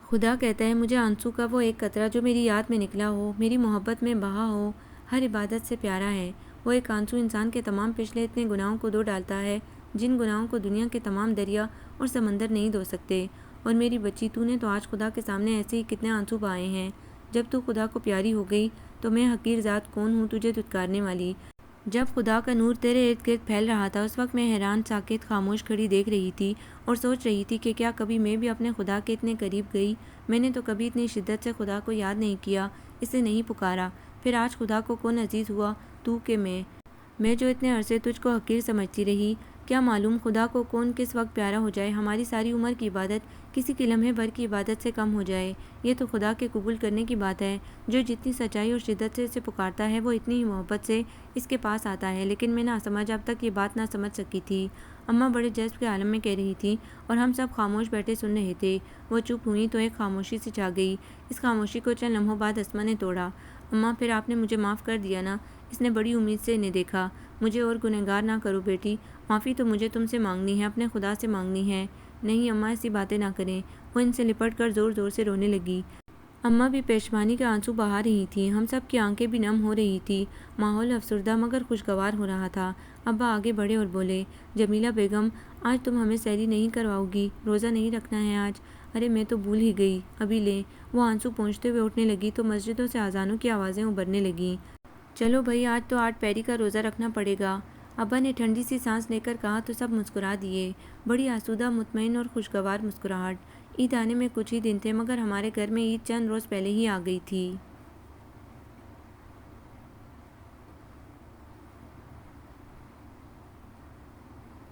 خدا کہتا ہے مجھے آنسو کا وہ ایک قطرہ جو میری یاد میں نکلا ہو، میری محبت میں بہا ہو، ہر عبادت سے پیارا ہے۔ وہ ایک آنسو انسان کے تمام پچھلے اتنے گناہوں کو دھو ڈالتا ہے جن گناہوں کو دنیا کے تمام دریا اور سمندر نہیں دھو سکتے۔ اور میری بچی، تو نے تو آج خدا کے سامنے ایسے ہی کتنے آنسو بہائے ہیں۔ جب تو خدا کو پیاری ہو گئی تو میں حقیر ذات کون ہوں تجھے دھتکارنے والی۔ جب خدا کا نور تیرے ارد گرد پھیل رہا تھا، اس وقت میں حیران ساکت خاموش کھڑی دیکھ رہی تھی اور سوچ رہی تھی کہ کیا کبھی میں بھی اپنے خدا کے اتنے قریب گئی؟ میں نے تو کبھی اتنی شدت سے خدا کو یاد نہیں کیا، اسے نہیں پکارا۔ پھر آج خدا کو کون عزیز ہوا، تو کہ میں جو اتنے عرصے تجھ کو حقیر سمجھتی رہی۔ کیا معلوم خدا کو کون کس وقت پیارا ہو جائے، ہماری ساری عمر کی عبادت کسی کے لمحے بھر کی عبادت سے کم ہو جائے۔ یہ تو خدا کے قبول کرنے کی بات ہے۔ جو جتنی سچائی اور شدت سے اسے پکارتا ہے، وہ اتنی ہی محبت سے اس کے پاس آتا ہے۔ لیکن میں ناسمجھ اب تک یہ بات نہ سمجھ سکی تھی۔ اماں بڑے جذب کے عالم میں کہہ رہی تھی اور ہم سب خاموش بیٹھے سن رہے تھے۔ وہ چپ ہوئی تو ایک خاموشی سی چھا گئی۔ اس خاموشی کو چند لمحوں بعد اسما نے توڑا۔ اماں، پھر آپ نے مجھے معاف کر دیا نا؟ اس نے بڑی امید سے انہیں دیکھا۔ مجھے اور گنہگار نہ کرو بیٹی، معافی تو مجھے تم سے مانگنی ہے، اپنے خدا سے مانگنی ہے۔ نہیں اماں، ایسی باتیں نہ کریں۔ وہ ان سے لپٹ کر زور زور سے رونے لگی۔ اماں بھی پیشمانی کے آنسو بہا رہی تھیں، ہم سب کی آنکھیں بھی نم ہو رہی تھی۔ ماحول افسردہ مگر خوشگوار ہو رہا تھا۔ ابا آگے بڑھے اور بولے، جمیلہ بیگم، آج تم ہمیں سحری نہیں کرواؤ گی؟ روزہ نہیں رکھنا ہے آج؟ ارے میں تو بھول ہی گئی، ابھی لیں۔ وہ آنسو پونچھتے ہوئے اٹھنے لگی تو مسجدوں سے اذانوں کی آوازیں ابھرنے لگیں۔ چلو بھائی، آج تو 8 پیری کا روزہ رکھنا پڑے گا، ابا نے ٹھنڈی سی سانس لے کر کہا تو سب مسکرا دیے۔ بڑی آسودہ، مطمئن اور خوشگوار مسکراہٹ۔ عید آنے میں کچھ ہی دن تھے مگر ہمارے گھر میں عید چند روز پہلے ہی آ گئی تھی۔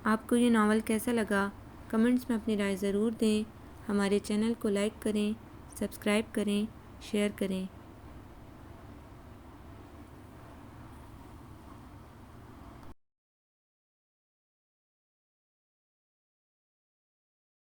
آپ کو یہ ناول کیسا لگا؟ کمنٹس میں اپنی رائے ضرور دیں۔ ہمارے چینل کو لائک کریں، سبسکرائب کریں، شیئر کریں۔